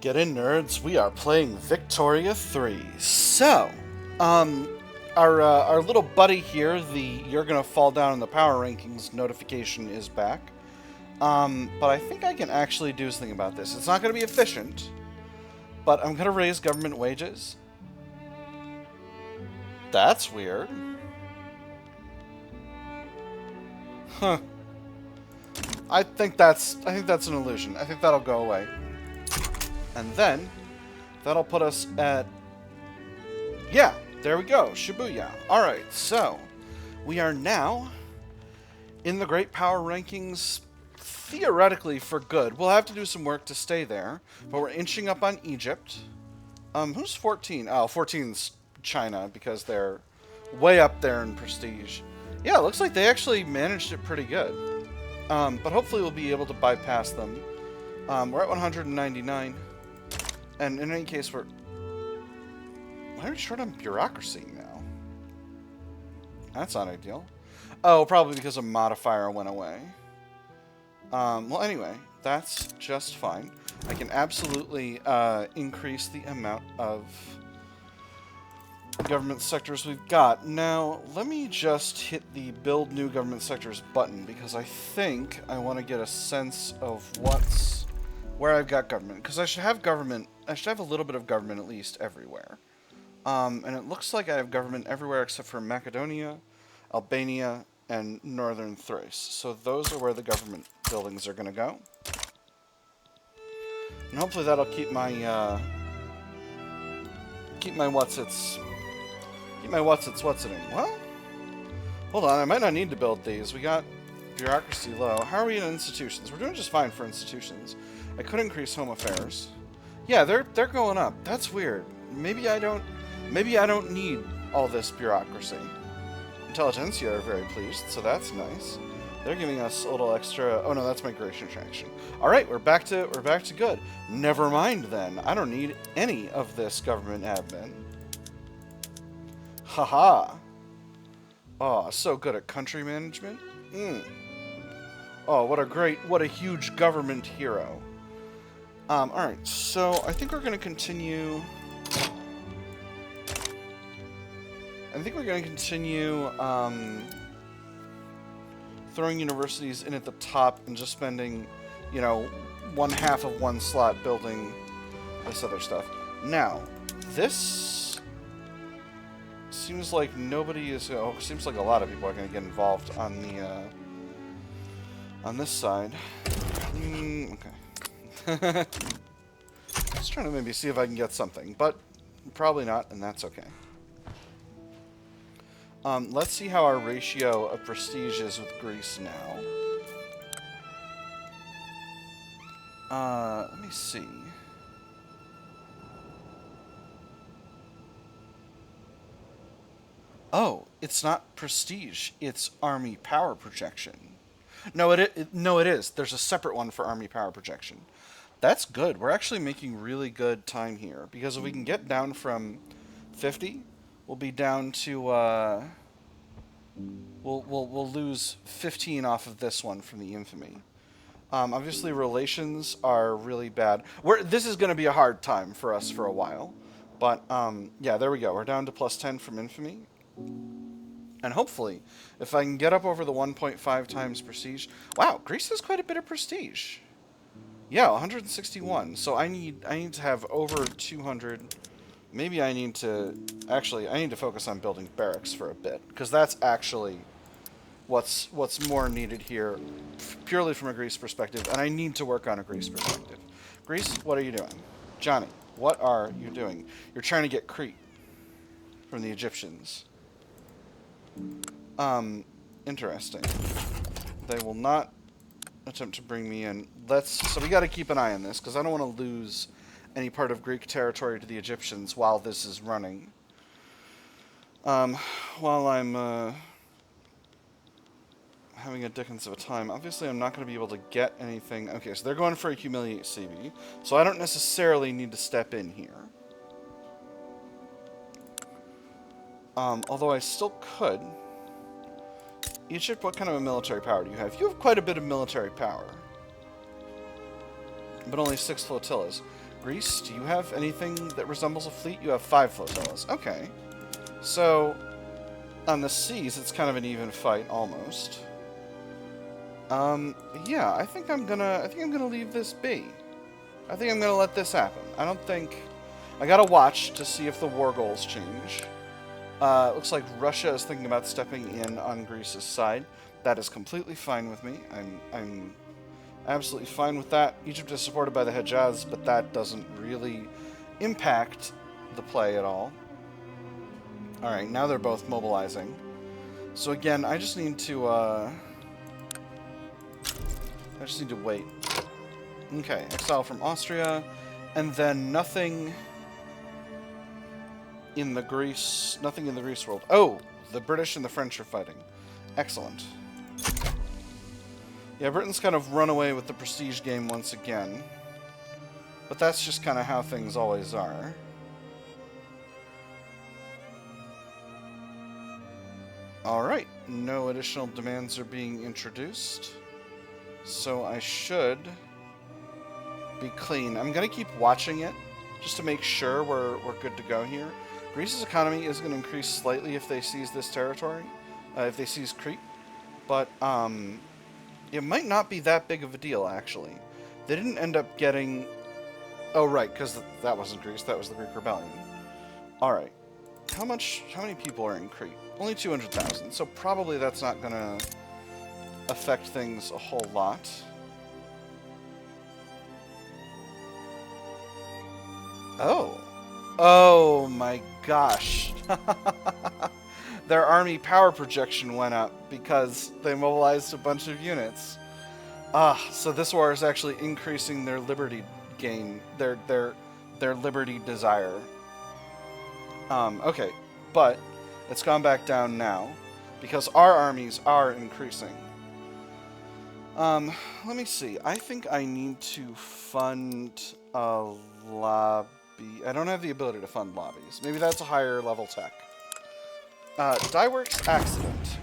Get in, nerds. We are playing Victoria 3. So, our little buddy here, the "you're gonna fall down in the power rankings" notification is back. But I think I can actually do something about this. It's not gonna be efficient, but I'm gonna raise government wages. That's weird. Huh. I think that's an illusion. I think that'll go away. And then, that'll put us at... Yeah, there we go. Shibuya. Alright, so, we are now in the Great Power Rankings, theoretically for good. We'll have to do some work to stay there, but we're inching up on Egypt. Who's 14? Oh, 14's China, because they're way up there in prestige. Yeah, it looks like they actually managed it pretty good. But hopefully we'll be able to bypass them. We're at 199. And in any case, why are we short on bureaucracy now? That's not ideal. Oh, probably because a modifier went away. Well, anyway, that's just fine. I can absolutely increase the amount of government sectors we've got. Now, let me just hit the Build New Government Sectors button, because I think I want to get a sense of where I've got government. Because I should have a little bit of government at least everywhere. And it looks like I have government everywhere except for Macedonia, Albania, and Northern Thrace. So those are where the government buildings are going to go. And hopefully that'll keep my what's-it-ing. Well, hold on, I might not need to build these. We got bureaucracy low. How are we in institutions? We're doing just fine for institutions. I could increase home affairs. Yeah, they're going up. That's weird. Maybe I don't need all this bureaucracy. Intelligentsia are very pleased, so that's nice. They're giving us a little extra. Oh no, that's migration attraction. All right, we're back to good. Never mind then. I don't need any of this government admin. Haha. Oh, so good at country management. Oh, what a huge government hero. Alright, so I think we're going to continue... throwing universities in at the top and just spending, you know, 1/2 of one slot building this other stuff. Now, this seems like nobody is... Oh, seems like a lot of people are going to get involved on the... on this side. Okay. Just trying to maybe see if I can get something, but probably not, and that's okay. Let's see how our ratio of prestige is with Greece now. Let me see. Oh, it's not prestige, it's army power projection. No, it is. There's a separate one for army power projection. That's good. We're actually making really good time here, because if we can get down from 50, we'll be down to we'll lose 15 off of this one from the infamy. Obviously relations are really bad. This is going to be a hard time for us for a while, but yeah, there we go. We're down to +10 from infamy. And hopefully, if I can get up over the 1.5 times prestige... Wow, Greece has quite a bit of prestige. Yeah, 161. So I need to have over 200. Maybe I need to... Actually, I need to focus on building barracks for a bit, because that's actually what's more needed here, purely from a Greece perspective, and I need to work on a Greece perspective. Greece, what are you doing? Johnny, what are you doing? You're trying to get Crete from the Egyptians. Interesting. They will not attempt to bring me in. So we got to keep an eye on this, because I don't want to lose any part of Greek territory to the Egyptians while this is running. While I'm having a dickens of a time. Obviously, I'm not going to be able to get anything. Okay, so they're going for a humiliate CB, so I don't necessarily need to step in here. Although I still could. Egypt, what kind of a military power do you have? You have quite a bit of military power. But only 6 flotillas. Greece, do you have anything that resembles a fleet? You have 5 flotillas. Okay. So, on the seas, it's kind of an even fight, almost. Yeah, I think I'm gonna leave this be. I think I'm gonna let this happen. I don't think... I gotta watch to see if the war goals change. Looks like Russia is thinking about stepping in on Greece's side. That is completely fine with me. I'm absolutely fine with that. Egypt is supported by the Hejaz, but that doesn't really impact the play at all. Alright, now they're both mobilizing. So again, I just need to wait. Okay, exile from Austria, and then nothing in the Greece world. Oh, the British and the French are fighting. Excellent. Yeah, Britain's kind of run away with the prestige game once again. But that's just kind of how things always are. Alright, no additional demands are being introduced. So I should be clean. I'm going to keep watching it, just to make sure we're good to go here. Greece's economy is going to increase slightly if they seize this territory, if they seize Crete. But, it might not be that big of a deal, actually. They didn't end up getting... Oh, right, because that wasn't Greece, that was the Greek Rebellion. Alright. How many people are in Crete? Only 200,000, so probably that's not going to affect things a whole lot. Oh. Oh my gosh. Their army power projection went up because they mobilized a bunch of units. So this war is actually increasing their liberty gain, their liberty desire. Okay, but it's gone back down now because our armies are increasing. Let me see. I think I need to fund a lobby. I don't have the ability to fund lobbies. Maybe that's a higher level tech. Dye works accident.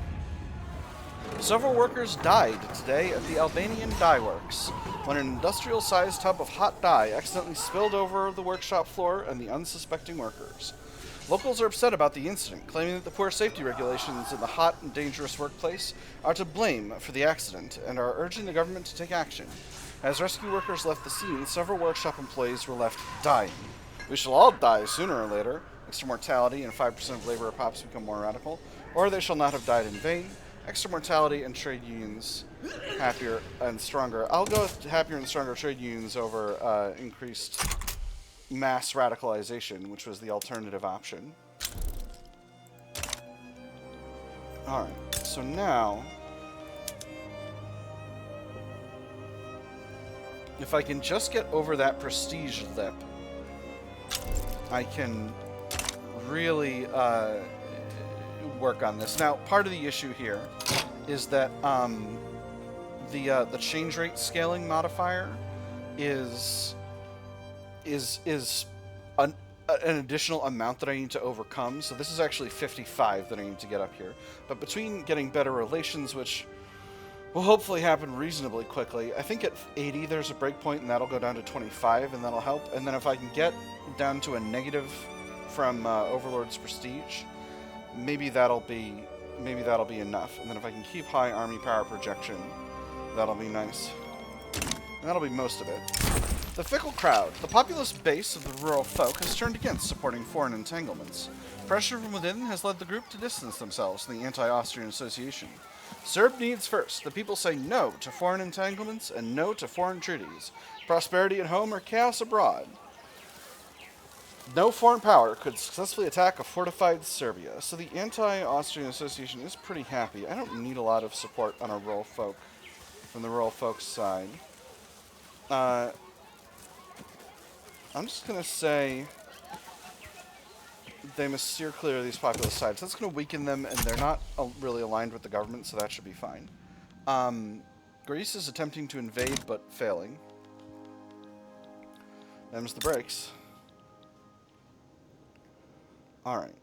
Several workers died today at the Albanian dye works when an industrial-sized tub of hot dye accidentally spilled over the workshop floor and the unsuspecting workers. Locals are upset about the incident, claiming that the poor safety regulations in the hot and dangerous workplace are to blame for the accident and are urging the government to take action. As rescue workers left the scene, several workshop employees were left dying. We shall all die sooner or later. Extra mortality and 5% of labor pops become more radical, or they shall not have died in vain. Extra mortality and trade unions happier and stronger. I'll go with happier and stronger trade unions over increased mass radicalization, which was the alternative option. Alright, so now, if I can just get over that prestige lip, I can really work on this. Now, part of the issue here is that the change rate scaling modifier is an additional amount that I need to overcome. So this is actually 55 that I need to get up here. But between getting better relations, which will hopefully happen reasonably quickly, I think at 80 there's a breakpoint, and that'll go down to 25, and that'll help. And then if I can get down to a negative from Overlord's prestige, maybe that'll be enough. And then if I can keep high army power projection, that'll be nice. And that'll be most of it. The fickle crowd. The populous base of the rural folk has turned against supporting foreign entanglements. Pressure from within has led the group to distance themselves from the anti-Austrian association. Serb needs first. The people say no to foreign entanglements and no to foreign treaties. Prosperity at home or chaos abroad. No foreign power could successfully attack a fortified Serbia. So the anti-Austrian association is pretty happy. I don't need a lot of support on a rural folk, from the rural folks side. I'm just going to say they must steer clear of these populous sides. That's going to weaken them, and they're not really aligned with the government, so that should be fine. Greece is attempting to invade, but failing. Them's the brakes. Alright.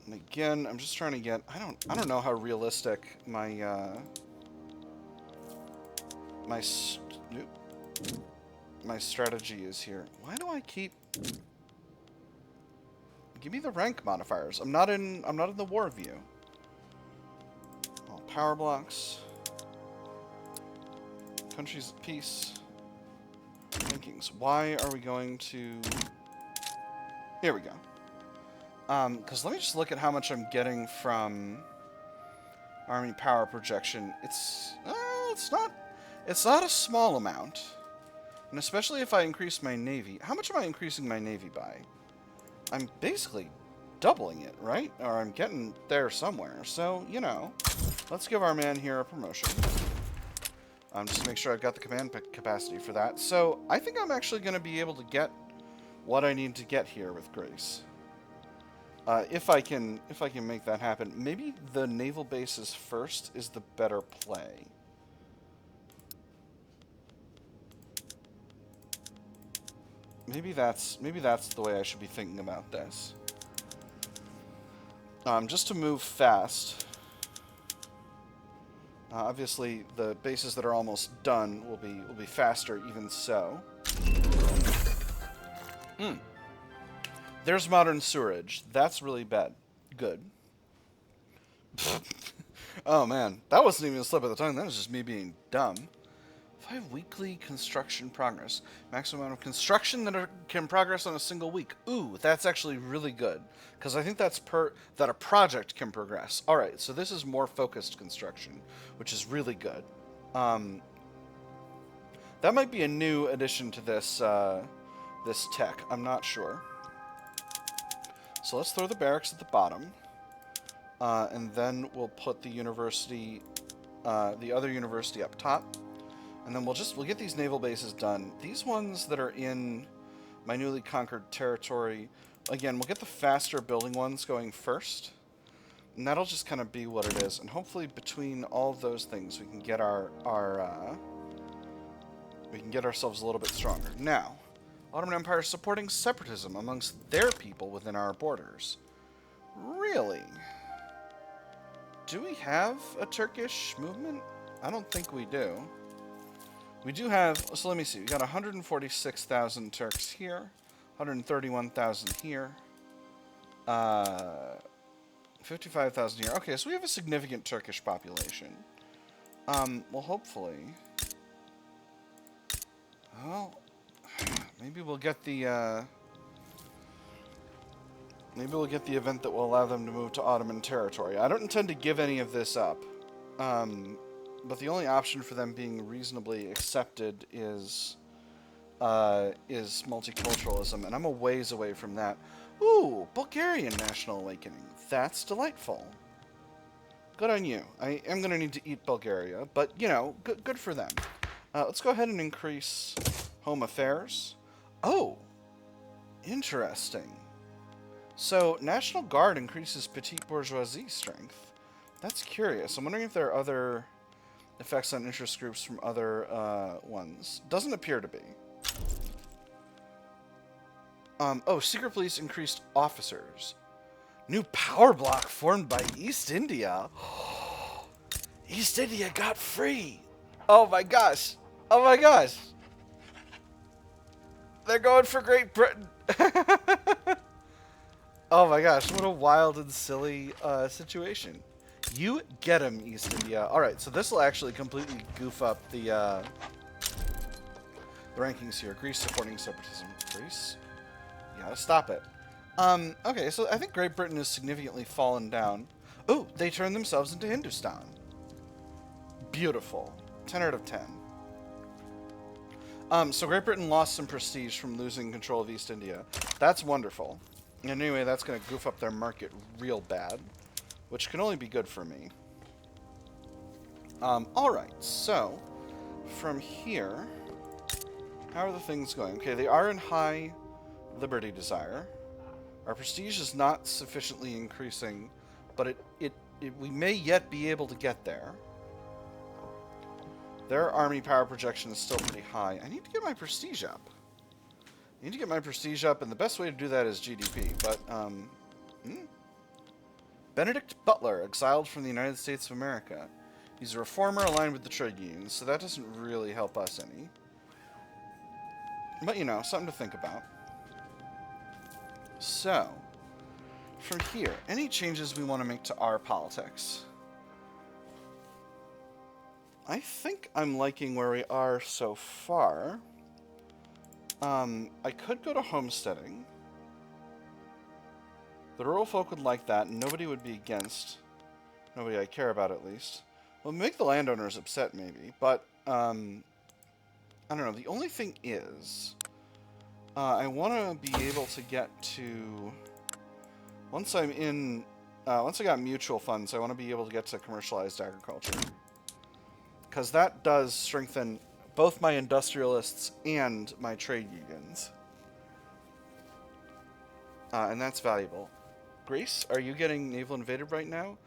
And again, I'm just trying to get... I don't know how realistic my my strategy is here. Why do I keep... Give me the rank modifiers. I'm not in the war view. All power blocks. Countries at peace. Rankings. Why are we going to... Here we go. Because let me just look at how much I'm getting from army power projection. It's not a small amount. And especially if I increase my navy. How much am I increasing my navy by? I'm basically doubling it, right? Or I'm getting there somewhere. So, you know, let's give our man here a promotion. Just to make sure I've got the command capacity for that. So, I think I'm actually going to be able to get what I need to get here with grace. If I can make that happen. Maybe the naval bases first is the better play. Maybe that's the way I should be thinking about this. Just to move fast. Obviously, the bases that are almost done will be faster, even so. There's modern sewerage. That's really bad. Good. Oh man, that wasn't even a slip of the tongue. That was just me being dumb. 5 weekly construction progress. Maximum amount of construction that can progress on a single week. Ooh, that's actually really good. Because I think that's that a project can progress. Alright, so this is more focused construction, which is really good. That might be a new addition to this, this tech. I'm not sure. So let's throw the barracks at the bottom. And then we'll put the university, the other university up top. And then we'll get these naval bases done. These ones that are in my newly conquered territory, again, we'll get the faster building ones going first. And that'll just kind of be what it is. And hopefully between all of those things, we can get we can get ourselves a little bit stronger. Now, Ottoman Empire is supporting separatism amongst their people within our borders. Really? Do we have a Turkish movement? I don't think we do. We do have, so let me see, we got 146,000 Turks here, 131,000 here, 55,000 here. Okay, so we have a significant Turkish population. Well, hopefully, well, maybe we'll get the, event that will allow them to move to Ottoman territory. I don't intend to give any of this up. But the only option for them being reasonably accepted is multiculturalism, and I'm a ways away from that. Ooh, Bulgarian national awakening. That's delightful. Good on you. I am going to need to eat Bulgaria, but, you know, good for them. Let's go ahead and increase home affairs. Oh, interesting. So, National Guard increases petite bourgeoisie strength. That's curious. I'm wondering if there are other effects on interest groups from other ones. Doesn't appear to be. Oh, secret police increased officers. New power block formed by East India. East India got free. Oh my gosh. Oh my gosh. They're going for Great Britain. Oh my gosh, what a wild and silly situation. You get him, East India. Alright, so this will actually completely goof up the rankings here. Greece supporting separatism. Greece? You gotta stop it. Okay, so I think Great Britain has significantly fallen down. Oh, they turned themselves into Hindustan. Beautiful. 10 out of 10. So Great Britain lost some prestige from losing control of East India. That's wonderful. And anyway, that's going to goof up their market real bad, which can only be good for me. Alright, so from here, how are the things going? Okay, they are in high liberty desire. Our prestige is not sufficiently increasing, but we may yet be able to get there. Their army power projection is still pretty high. I need to get my prestige up. I need to get my prestige up, and the best way to do that is GDP, but, Benedict Butler, exiled from the United States of America. He's a reformer aligned with the trade unions, so that doesn't really help us any. But, you know, something to think about. So, from here, any changes we want to make to our politics? I think I'm liking where we are so far. I could go to homesteading. The rural folk would like that, and nobody would be against. Nobody I care about, at least. Well, make the landowners upset, maybe, but, I don't know. The only thing is, I want to be able to get to... Once I'm in... once I got mutual funds, I want to be able to get to commercialized agriculture. Because that does strengthen both my industrialists and my trade unions. And that's valuable. Greece, are you getting naval invaded right now?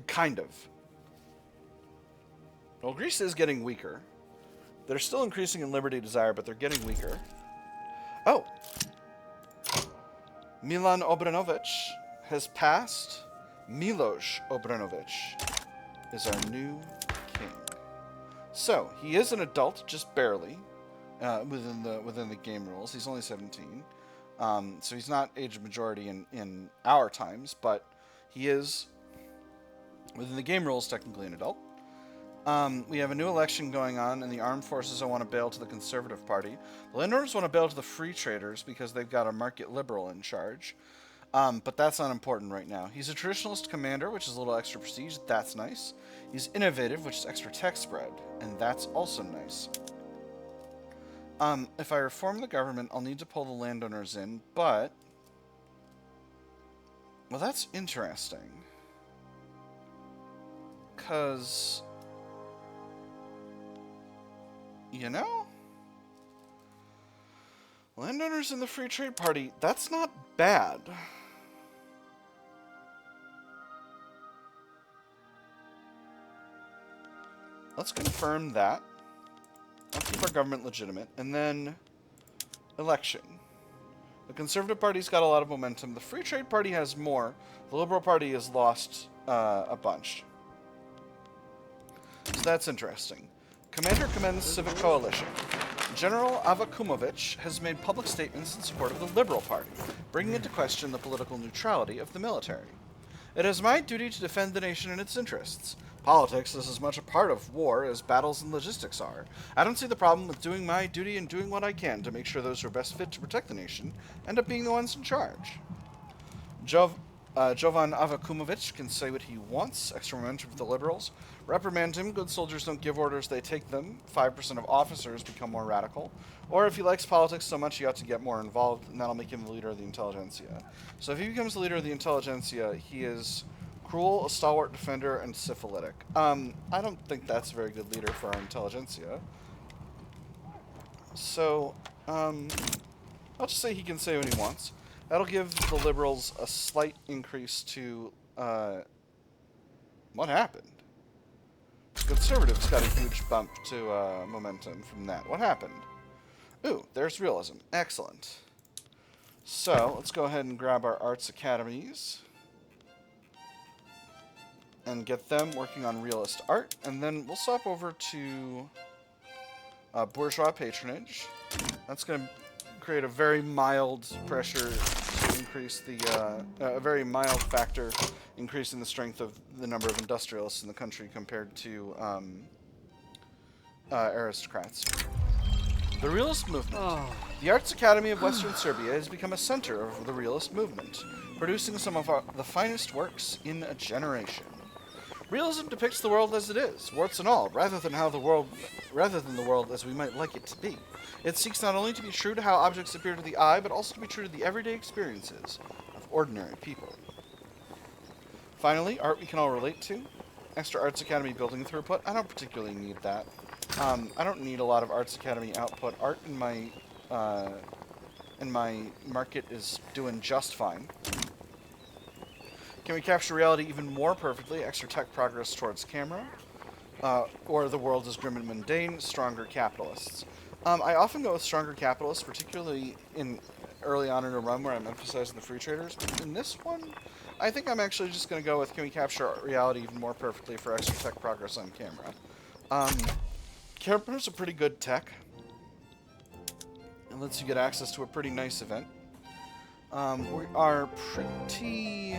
Kind of. Well, Greece is getting weaker. They're still increasing in liberty desire, but they're getting weaker. Oh! Milan Obrenović has passed. Miloš Obrenović is our new king. So, he is an adult, just barely, within the game rules. He's only 17. So he's not age of majority in our times, but he is, within the game rules, technically an adult. We have a new election going on, and the armed forces want to bail to the Conservative Party. The landowners want to bail to the Free Traders because they've got a market liberal in charge. But that's not important right now. He's a traditionalist commander, which is a little extra prestige. That's nice. He's innovative, which is extra tech spread, and that's also nice. If I reform the government, I'll need to pull the landowners in, but... Well, that's interesting. Because... You know? Landowners in the Free Trade Party, that's not bad. Let's confirm that. I'll keep our government legitimate. And then, election. The Conservative Party's got a lot of momentum. The Free Trade Party has more. The Liberal Party has lost a bunch. So that's interesting. Commander commends Civic Coalition. General Avakumovic has made public statements in support of the Liberal Party, bringing into question the political neutrality of the military. It is my duty to defend the nation and its interests. Politics is as much a part of war as battles and logistics are. I don't see the problem with doing my duty and doing what I can to make sure those who are best fit to protect the nation end up being the ones in charge. Jovan Avakumovic can say what he wants. Extra momentum for the Liberals. Reprimand him. Good soldiers don't give orders, they take them. 5% of officers become more radical. Or if he likes politics so much, he ought to get more involved, and that'll make him the leader of the intelligentsia. So if he becomes the leader of the intelligentsia, he is cruel, a stalwart defender, and syphilitic. I don't think that's a very good leader for our intelligentsia. So, I'll just say he can say what he wants. That'll give the Liberals a slight increase to, what happened? The Conservatives got a huge bump to, momentum from that. What happened? Ooh, there's realism. Excellent. So, let's go ahead and grab our arts academies and get them working on realist art, and then we'll swap over to bourgeois patronage. That's going to create a very mild pressure to increase the, a very mild factor increasing the strength of the number of industrialists in the country compared to aristocrats. The realist movement. The Arts Academy of Western Serbia has become a center of the realist movement, producing some of the finest works in a generation. Realism depicts the world as it is, warts and all, rather than the world as we might like it to be. It seeks not only to be true to how objects appear to the eye, but also to be true to the everyday experiences of ordinary people. Finally, art we can all relate to. Extra Arts Academy building throughput. I don't particularly need that. I don't need a lot of Arts Academy output. Art in my market is doing just fine. Can we capture reality even more perfectly? Extra tech progress towards camera. Or the world is grim and mundane, stronger capitalists. I often go with stronger capitalists, particularly early on in a run where I'm emphasizing the free traders. But in this one, I think I'm actually just going to go with can we capture reality even more perfectly for extra tech progress on camera. Camera's a pretty good tech. It lets you get access to a pretty nice event. We are pretty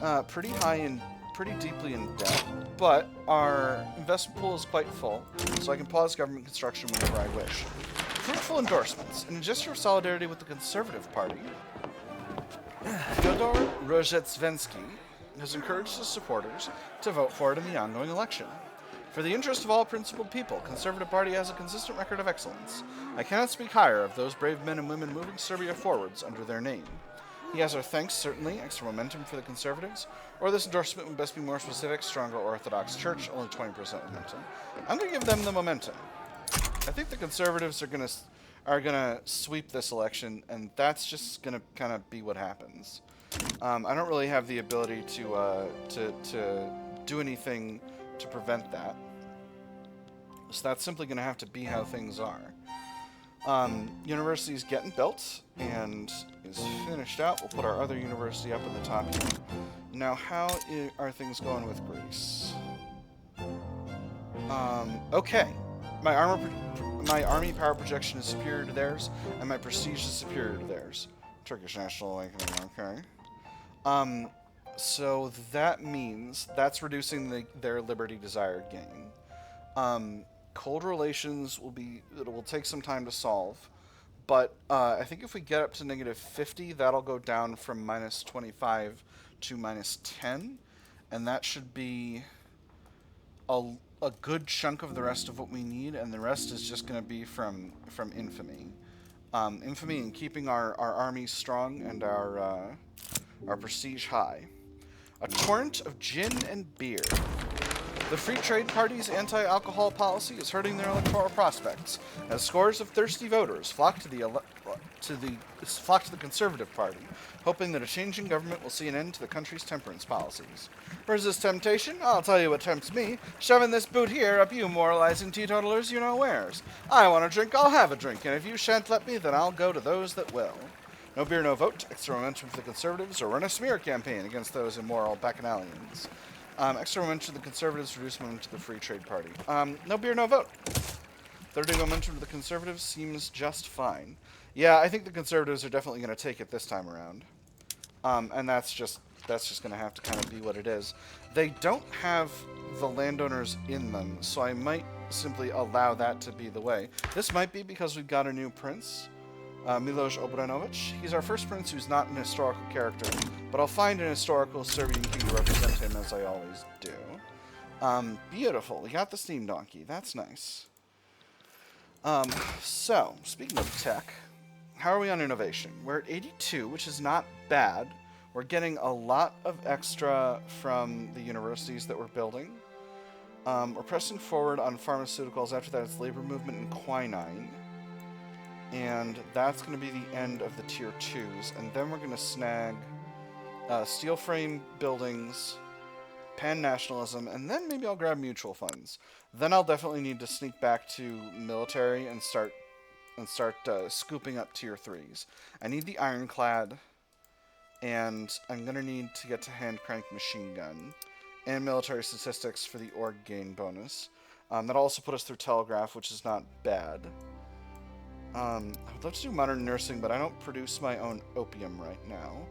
high and pretty deeply in debt, but our investment pool is quite full, so I can pause government construction whenever I wish. Fruitful endorsements. In a gesture of solidarity with the Conservative Party, Fyodor Rozhetsvensky has encouraged his supporters to vote for it in the ongoing election. For the interest of all principled people, Conservative Party has a consistent record of excellence. I cannot speak higher of those brave men and women moving Serbia forwards under their name. He has our thanks, certainly, extra momentum for the Conservatives, or this endorsement would best be more specific, stronger Orthodox Church, only 20% momentum. I'm going to give them the momentum. I think the Conservatives are gonna sweep this election, and that's just gonna kind of be what happens. I don't really have the ability to do anything to prevent that. So that's simply going to have to be how things are. University's getting built and is finished out. We'll put our other university up in the top here. Now, how are things going with Greece? Okay. My army power projection is superior to theirs, and my prestige is superior to theirs. Turkish National Awakening, okay. So that means that's reducing their liberty desired gain. Cold relations will take some time to solve, but I think if we get up to -50, that'll go down from -25 to -10, and that should be a good chunk of the rest of what we need, and the rest is just going to be from infamy. Infamy and keeping our armies strong and our prestige high. A torrent of gin and beer. The Free Trade Party's anti-alcohol policy is hurting their electoral prospects, as scores of thirsty voters flock to the Conservative Party, hoping that a changing government will see an end to the country's temperance policies. Resist temptation? I'll tell you what tempts me. Shoving this boot here up you moralizing teetotalers you know wheres. I want a drink, I'll have a drink, and if you shan't let me, then I'll go to those that will. No beer, no vote. Extra momentum for the Conservatives, or run a smear campaign against those immoral bacchanalians. Extra momentum to the Conservatives, reduce momentum to the Free Trade Party. No beer, no vote. 30 momentum to the Conservatives seems just fine. Yeah, I think the Conservatives are definitely going to take it this time around. And that's just going to have to kind of be what it is. They don't have the landowners in them, so I might simply allow that to be the way. This might be because we've got a new prince. Miloš Obrenović. He's our first prince who's not an historical character, but I'll find an historical Serbian king to represent him, as I always do. Beautiful. We got the steam donkey. That's nice. So, speaking of tech, how are we on innovation? We're at 82, which is not bad. We're getting a lot of extra from the universities that we're building. We're pressing forward on pharmaceuticals. After that, it's labor movement and quinine. And that's going to be the end of the tier 2s. And then we're going to snag steel frame buildings, pan-nationalism, and then maybe I'll grab mutual funds. Then I'll definitely need to sneak back to military and start scooping up tier 3s. I need the ironclad, and I'm going to need to get to hand crank machine gun, and military statistics for the org gain bonus. That'll also put us through telegraph, which is not bad. I would love to do modern nursing, but I don't produce my own opium right now.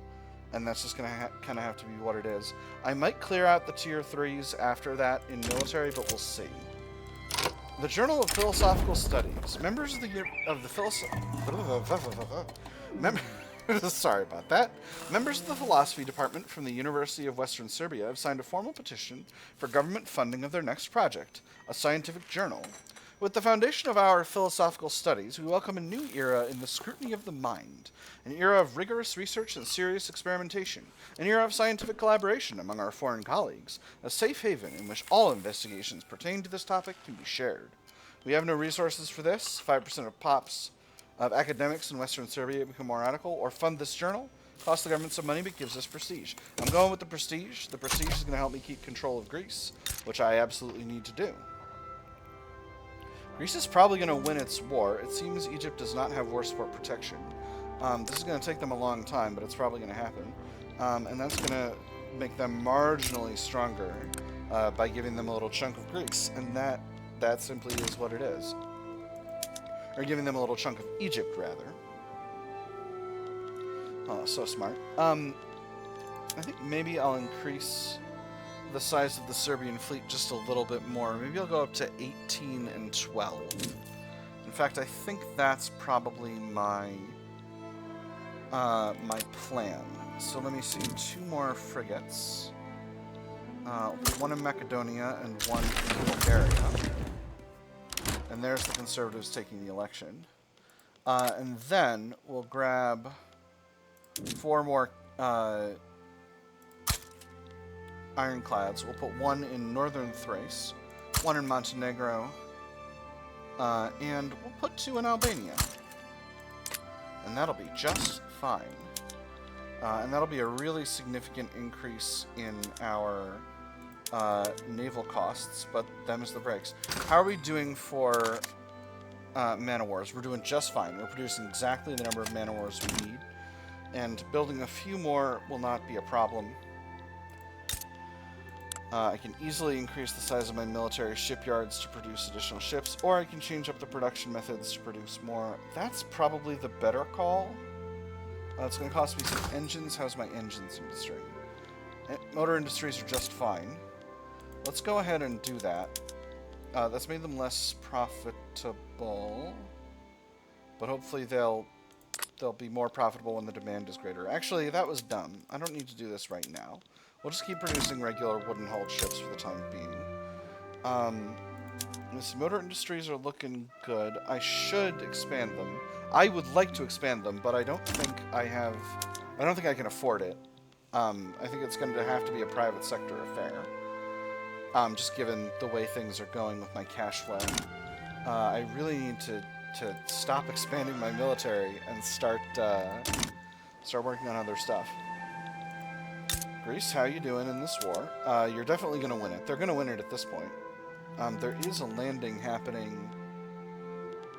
And that's just going to kind of have to be what it is. I might clear out the tier 3s after that in military, but we'll see. The Journal of Philosophical Studies. Members of Sorry about that. Members of the Philosophy Department from the University of Western Serbia have signed a formal petition for government funding of their next project, a scientific journal. With the foundation of our philosophical studies, we welcome a new era in the scrutiny of the mind, an era of rigorous research and serious experimentation, an era of scientific collaboration among our foreign colleagues, a safe haven in which all investigations pertaining to this topic can be shared. We have no resources for this. 5% of POPs of academics in Western Serbia become more radical or fund this journal. Costs the government some money, but gives us prestige. I'm going with the prestige. The prestige is going to help me keep control of Greece, which I absolutely need to do. Greece is probably going to win its war. It seems Egypt does not have war support protection. This is going to take them a long time, but it's probably going to happen. And that's going to make them marginally stronger by giving them a little chunk of Greece. And that simply is what it is. Or giving them a little chunk of Egypt, rather. Oh, so smart. I think maybe I'll increase the size of the Serbian fleet just a little bit more. Maybe I'll go up to 18 and 12. In fact, I think that's probably my my plan. So let me see. 2 more frigates. One in Macedonia and one in Bulgaria. And there's the Conservatives taking the election. And then we'll grab 4 more ironclads. We'll put 1 in northern Thrace, 1 in Montenegro, and we'll put 2 in Albania. And that'll be just fine. And that'll be a really significant increase in our naval costs, but them's the breaks. How are we doing for man-of-wars? We're doing just fine. We're producing exactly the number of man-of-wars we need, and building a few more will not be a problem. I can easily increase the size of my military shipyards to produce additional ships, or I can change up the production methods to produce more. That's probably the better call. It's going to cost me some engines. How's my engines industry? Motor industries are just fine. Let's go ahead and do that. That's made them less profitable, but hopefully they'll be more profitable when the demand is greater. Actually, that was dumb. I don't need to do this right now. We'll just keep producing regular wooden-hulled ships for the time being. These motor industries are looking good. I should expand them. I would like to expand them, but I don't think I can afford it. I think it's going to have to be a private sector affair. Just given the way things are going with my cash flow. I really need to stop expanding my military and start working on other stuff. Greece, how you doing in this war? You're definitely going to win it. They're going to win it at this point. There is a landing happening.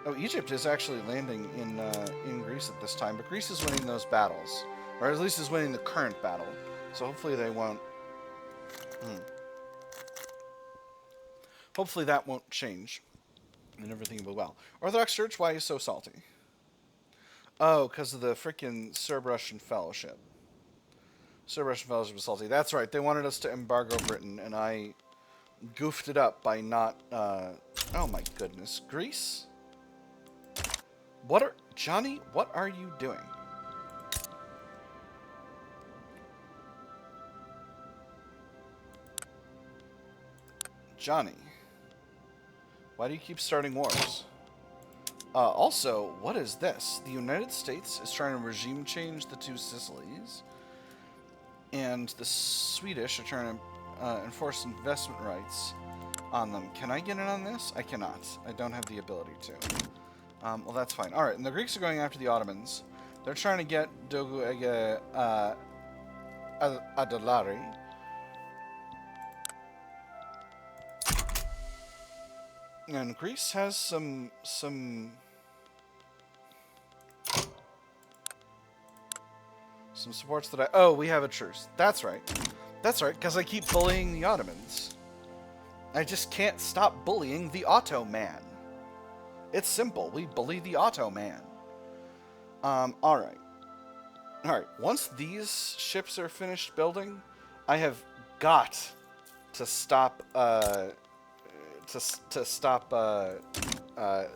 Oh, Egypt is actually landing in Greece at this time, but Greece is winning those battles, or at least is winning the current battle. So hopefully they won't. Hopefully that won't change, and everything will be well. Orthodox Church, why are you so salty? Oh, because of the freaking Serb-Russian Fellowship. Serb-Russian Fellowship is salty. That's right. They wanted us to embargo Britain, and I goofed it up by not. Oh my goodness, Greece. Johnny? What are you doing? Johnny, why do you keep starting wars? Also, what is this? The United States is trying to regime change the Two Sicilies, and the Swedish are trying to enforce investment rights on them. Can I get in on this? I cannot. I don't have the ability to. Well, that's fine. Alright, and the Greeks are going after the Ottomans. They're trying to get Dogu Ege Adolari. And Greece has some supports that oh, we have a truce. That's right. That's right, because I keep bullying the Ottomans. I just can't stop bullying the Ottoman. It's simple. We bully the Ottoman. Alright. Alright, once these ships are finished building, I have got to stop,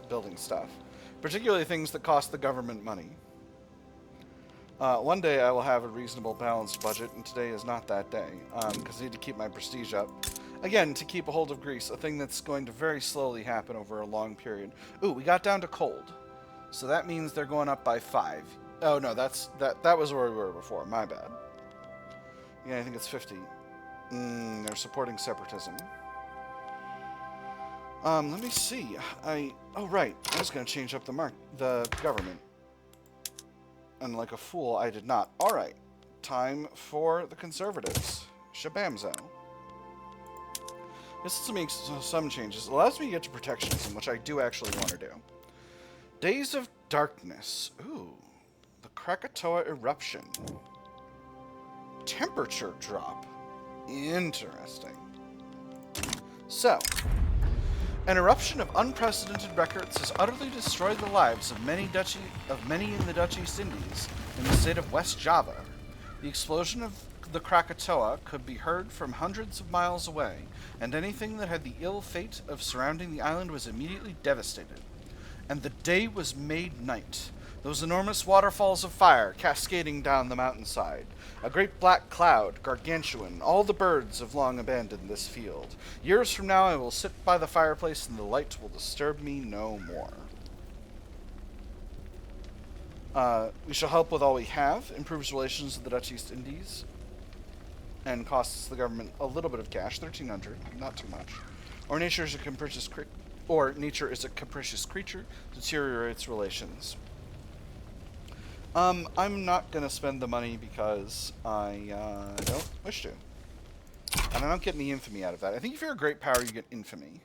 building stuff. Particularly things that cost the government money. One day I will have a reasonable balanced budget, and today is not that day, because I need to keep my prestige up. Again, to keep a hold of Greece, a thing that's going to very slowly happen over a long period. Ooh, we got down to cold. So that means they're going up by 5. Oh no, that was where we were before, my bad. Yeah, I think it's 50. They're supporting separatism. Let me see. Oh right, I was going to change up the government. And like a fool, I did not. Alright, time for the Conservatives. Shabamzo. This makes some changes. It allows me to get to protectionism, which I do actually want to do. Days of Darkness. Ooh. The Krakatoa eruption. Temperature drop. Interesting. So, An eruption of unprecedented records has utterly destroyed the lives of many in the Dutch East Indies in the state of West Java. The explosion of the Krakatoa could be heard from hundreds of miles away, and anything that had the ill fate of surrounding the island was immediately devastated. And the day was made night. Those enormous waterfalls of fire cascading down the mountainside. A great black cloud, gargantuan. All the birds have long abandoned this field. Years from now I will sit by the fireplace and the light will disturb me no more. We shall help with all we have. Improves relations with the Dutch East Indies. And costs the government a little bit of cash. 1,300, not too much. Or nature is a capricious creature. Deteriorates relations. I'm not going to spend the money because I don't wish to. And I don't get any infamy out of that. I think if you're a great power, you get infamy.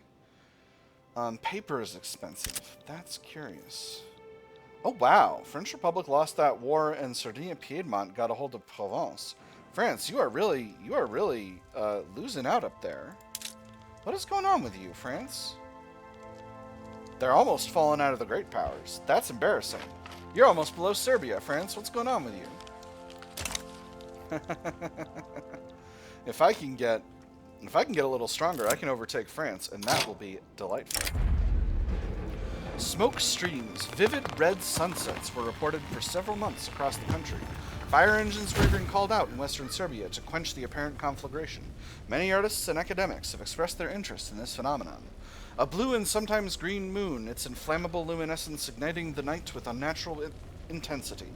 Paper is expensive. That's curious. Oh, wow. French Republic lost that war and Sardinia-Piedmont got a hold of Provence. France, you are really losing out up there. What is going on with you, France? They're almost falling out of the great powers. That's embarrassing. You're almost below Serbia, France. What's going on with you? If I can get a little stronger, I can overtake France, and that will be delightful. Smoke streams, vivid red sunsets were reported for several months across the country. Fire engines were even called out in western Serbia to quench the apparent conflagration. Many artists and academics have expressed their interest in this phenomenon. A blue and sometimes green moon, its inflammable luminescence igniting the night with unnatural intensity.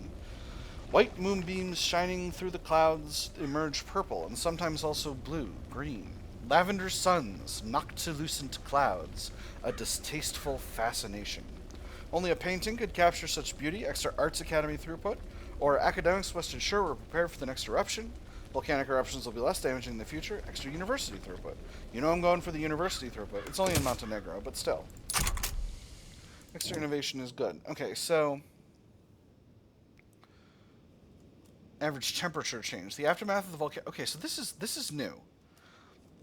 White moonbeams shining through the clouds emerge purple and sometimes also blue, green. Lavender suns, noctilucent clouds, a distasteful fascination. Only a painting could capture such beauty, extra Arts Academy throughput, or academics must ensure we're prepared for the next eruption. Volcanic eruptions will be less damaging in the future. Extra university throughput. You know I'm going for the university throughput. It's only in Montenegro, but still. Extra innovation is good. Okay, so average temperature change. The aftermath of the volcano. Okay, so this is new.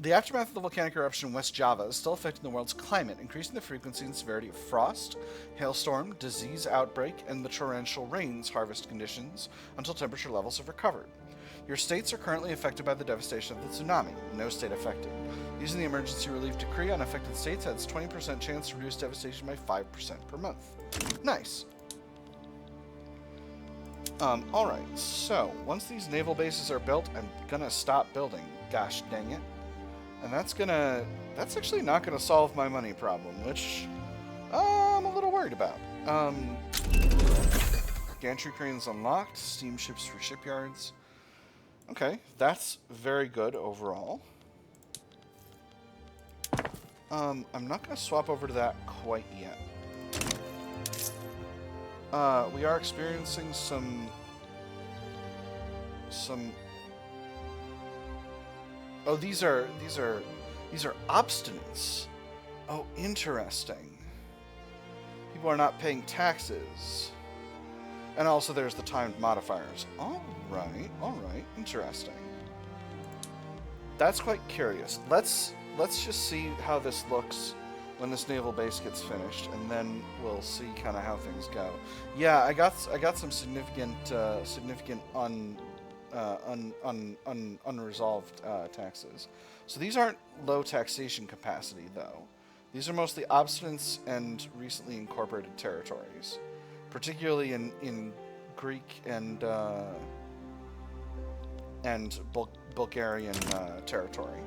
The aftermath of the volcanic eruption in West Java is still affecting the world's climate, increasing the frequency and severity of frost, hailstorm, disease outbreak, and the torrential rains harvest conditions until temperature levels have recovered. Your states are currently affected by the devastation of the tsunami. No state affected. Using the emergency relief decree, unaffected states has 20% chance to reduce devastation by 5% per month. Nice. Alright, so once these naval bases are built, I'm gonna stop building. Gosh dang it. And that's actually not gonna solve my money problem, which I'm a little worried about. Gantry cranes unlocked, steamships for shipyards. Okay, that's very good overall. I'm not going to swap over to that quite yet. We are experiencing some... Oh, these are obstinates. Oh, interesting. People are not paying taxes. And also there's the timed modifiers. Alright, interesting. That's quite curious. Let's just see how this looks when this naval base gets finished, and then we'll see kind of how things go. Yeah, I got some significant unresolved taxes. So these aren't low taxation capacity though. These are mostly obstinates and recently incorporated territories, particularly in Greek and Bulgarian territory.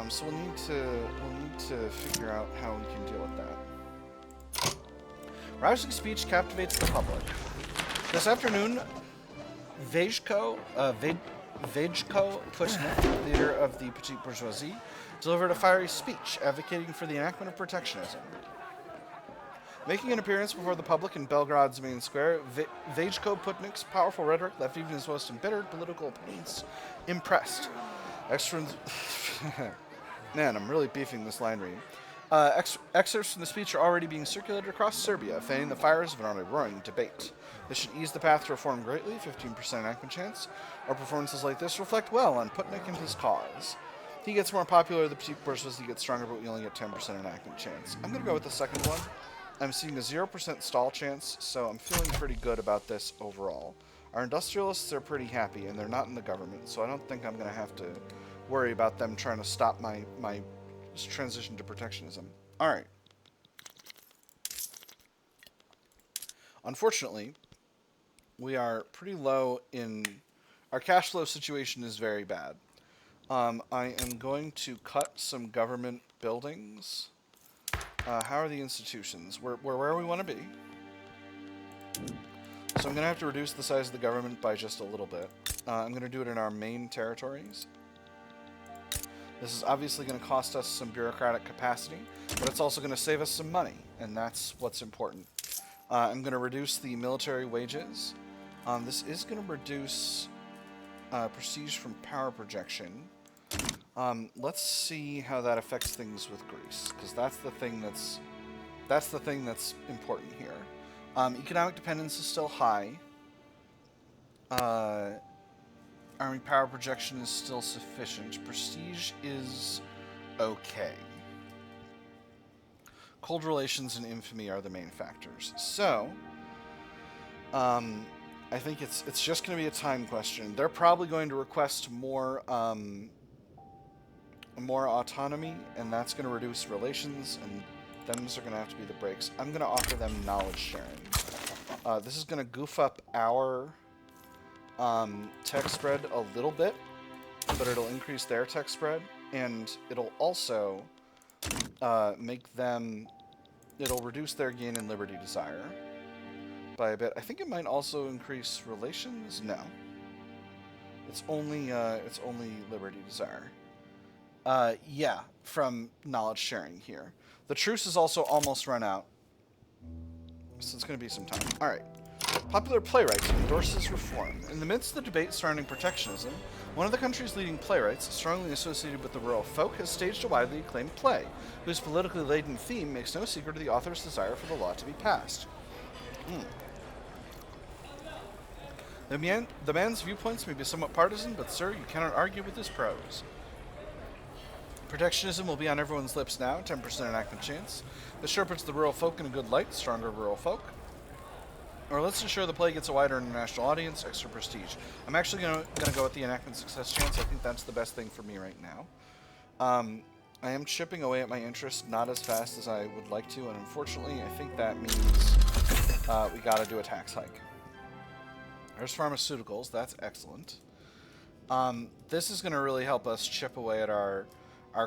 So we'll need to figure out how we can deal with that. Rousing speech captivates the public. This afternoon, Vejko Pushnik, leader of the petite bourgeoisie, delivered a fiery speech advocating for the enactment of protectionism. Making an appearance before the public in Belgrade's main square, Vejko Putnik's powerful rhetoric left even his most embittered political opponents impressed. Man, I'm really beefing this line reading. Excerpts from the speech are already being circulated across Serbia, fanning the fires of an already roaring debate. This should ease the path to reform greatly, 15% enactment chance. Our performances like this reflect well on Putnik and his cause. He gets more popular, the people he gets stronger, but we only get 10% enactment chance. I'm going to go with the second one. I'm seeing a 0% stall chance, so I'm feeling pretty good about this overall. Our industrialists are pretty happy, and they're not in the government, so I don't think I'm going to have to worry about them trying to stop my transition to protectionism. Alright. Unfortunately, we are pretty low in... Our cash flow situation is very bad. I am going to cut some government buildings. How are the institutions? We're where we want to be. So I'm going to have to reduce the size of the government by just a little bit. I'm going to do it in our main territories. This is obviously going to cost us some bureaucratic capacity, but it's also going to save us some money, and that's what's important. I'm going to reduce the military wages. This is going to reduce prestige from power projection. Let's see how that affects things with Greece, because that's the thing that's important here. Economic dependence is still high. Army power projection is still sufficient. Prestige is okay. Cold relations and infamy are the main factors. So, I think it's just going to be a time question. They're probably going to request more autonomy, and that's going to reduce relations, and them's are going to have to be the brakes. I'm going to offer them knowledge sharing. This is going to goof up our tech spread a little bit, but it'll increase their tech spread, and it'll also it'll reduce their gain in liberty desire by a bit. I think it might also increase relations. No, it's only liberty desire. Yeah, from knowledge sharing here. The truce is also almost run out, so it's going to be some time. All right. Popular playwright endorses reform. In the midst of the debate surrounding protectionism, one of the country's leading playwrights, strongly associated with the rural folk, has staged a widely acclaimed play, whose politically laden theme makes no secret of the author's desire for the law to be passed. The man's viewpoints may be somewhat partisan, but sir, you cannot argue with his prose. Protectionism will be on everyone's lips now, 10% enactment chance. This sure puts the rural folk in a good light, stronger rural folk. Or let's ensure the play gets a wider international audience, extra prestige. I'm actually going to go with the enactment success chance. I think that's the best thing for me right now. I am chipping away at my interest, not as fast as I would like to, and unfortunately, I think that means we got to do a tax hike. There's pharmaceuticals. That's excellent. This is going to really help us chip away at our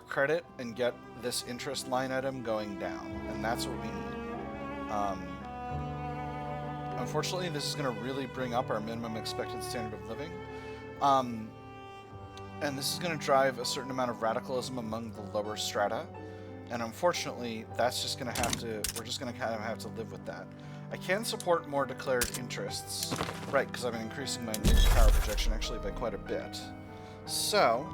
credit and get this interest line item going down, and that's what we need. Unfortunately, this is going to really bring up our minimum expected standard of living. And this is going to drive a certain amount of radicalism among the lower strata. And unfortunately, that's just going to have to, we're just going to kind of have to live with that. I can support more declared interests, right, because I've been increasing my power projection actually by quite a bit. So,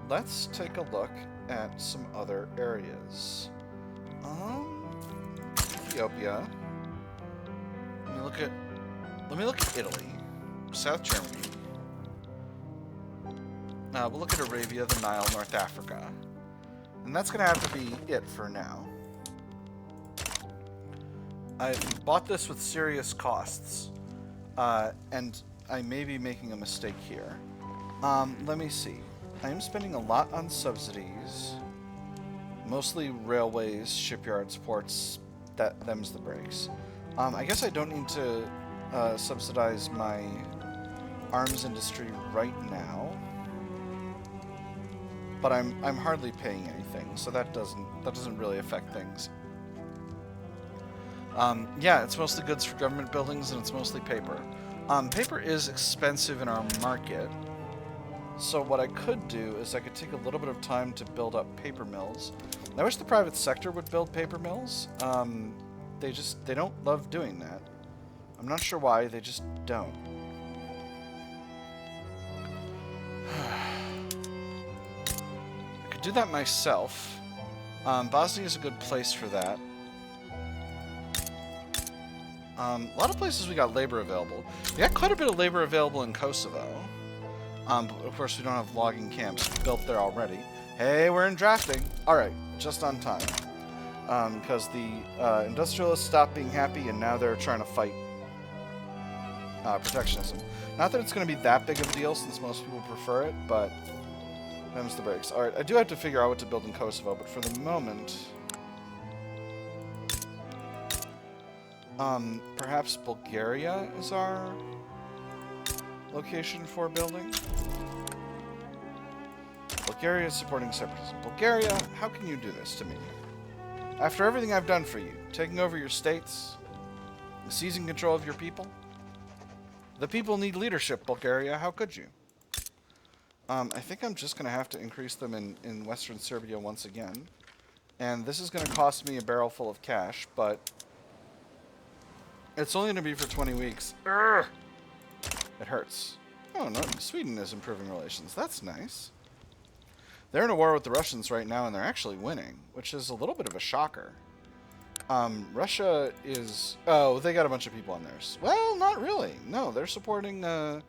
let's take a look at some other areas. Ethiopia. Let me look at Italy, South Germany. We'll look at Arabia, the Nile, North Africa. And that's going to have to be it for now. I've bought this with serious costs, and I may be making a mistake here. Let me see. I am spending a lot on subsidies, mostly railways, shipyards, ports, them's the breaks. I guess I don't need to subsidize my arms industry right now, but I'm hardly paying anything, so that doesn't really affect things. Yeah, it's mostly goods for government buildings, and it's mostly paper. Paper is expensive in our market, so what I could do is I could take a little bit of time to build up paper mills. I wish the private sector would build paper mills. They don't love doing that. I'm not sure why, they just don't. I could do that myself. Bosnia is a good place for that. A lot of places we got labor available. We got quite a bit of labor available in Kosovo. But of course we don't have logging camps built there already. Hey, we're in drafting. Alright, just on time. Because the industrialists stopped being happy and now they're trying to fight protectionism. Not that it's going to be that big of a deal since most people prefer it, but them's the breaks. Alright, I do have to figure out what to build in Kosovo, but for the moment... perhaps Bulgaria is our location for building? Bulgaria is supporting separatism. Bulgaria, how can you do this to me? After everything I've done for you, taking over your states, seizing control of your people? The people need leadership, Bulgaria. How could you? I think I'm just going to have to increase them in Western Serbia once again. And this is going to cost me a barrel full of cash, but it's only going to be for 20 weeks. Urgh! It hurts. Oh, no, Sweden is improving relations. That's nice. They're in a war with the Russians right now, and they're actually winning, which is a little bit of a shocker. Russia is... Oh, they got a bunch of people on theirs. Well, not really. No, they're supporting the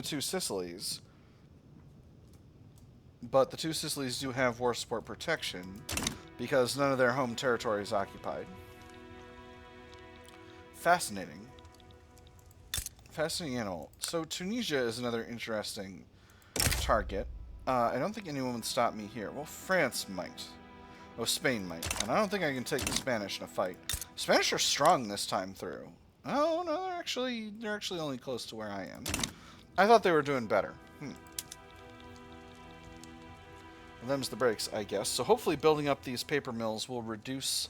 Two Sicilies. But the Two Sicilies do have war support protection, because none of their home territory is occupied. Fascinating. Fascinating animal. So Tunisia is another interesting target. I don't think anyone would stop me here. Well, France might. Oh, Spain might. And I don't think I can take the Spanish in a fight. Spanish are strong this time through. Oh, no, they're actually only close to where I am. I thought they were doing better. Well, them's the breaks, I guess. So hopefully building up these paper mills will reduce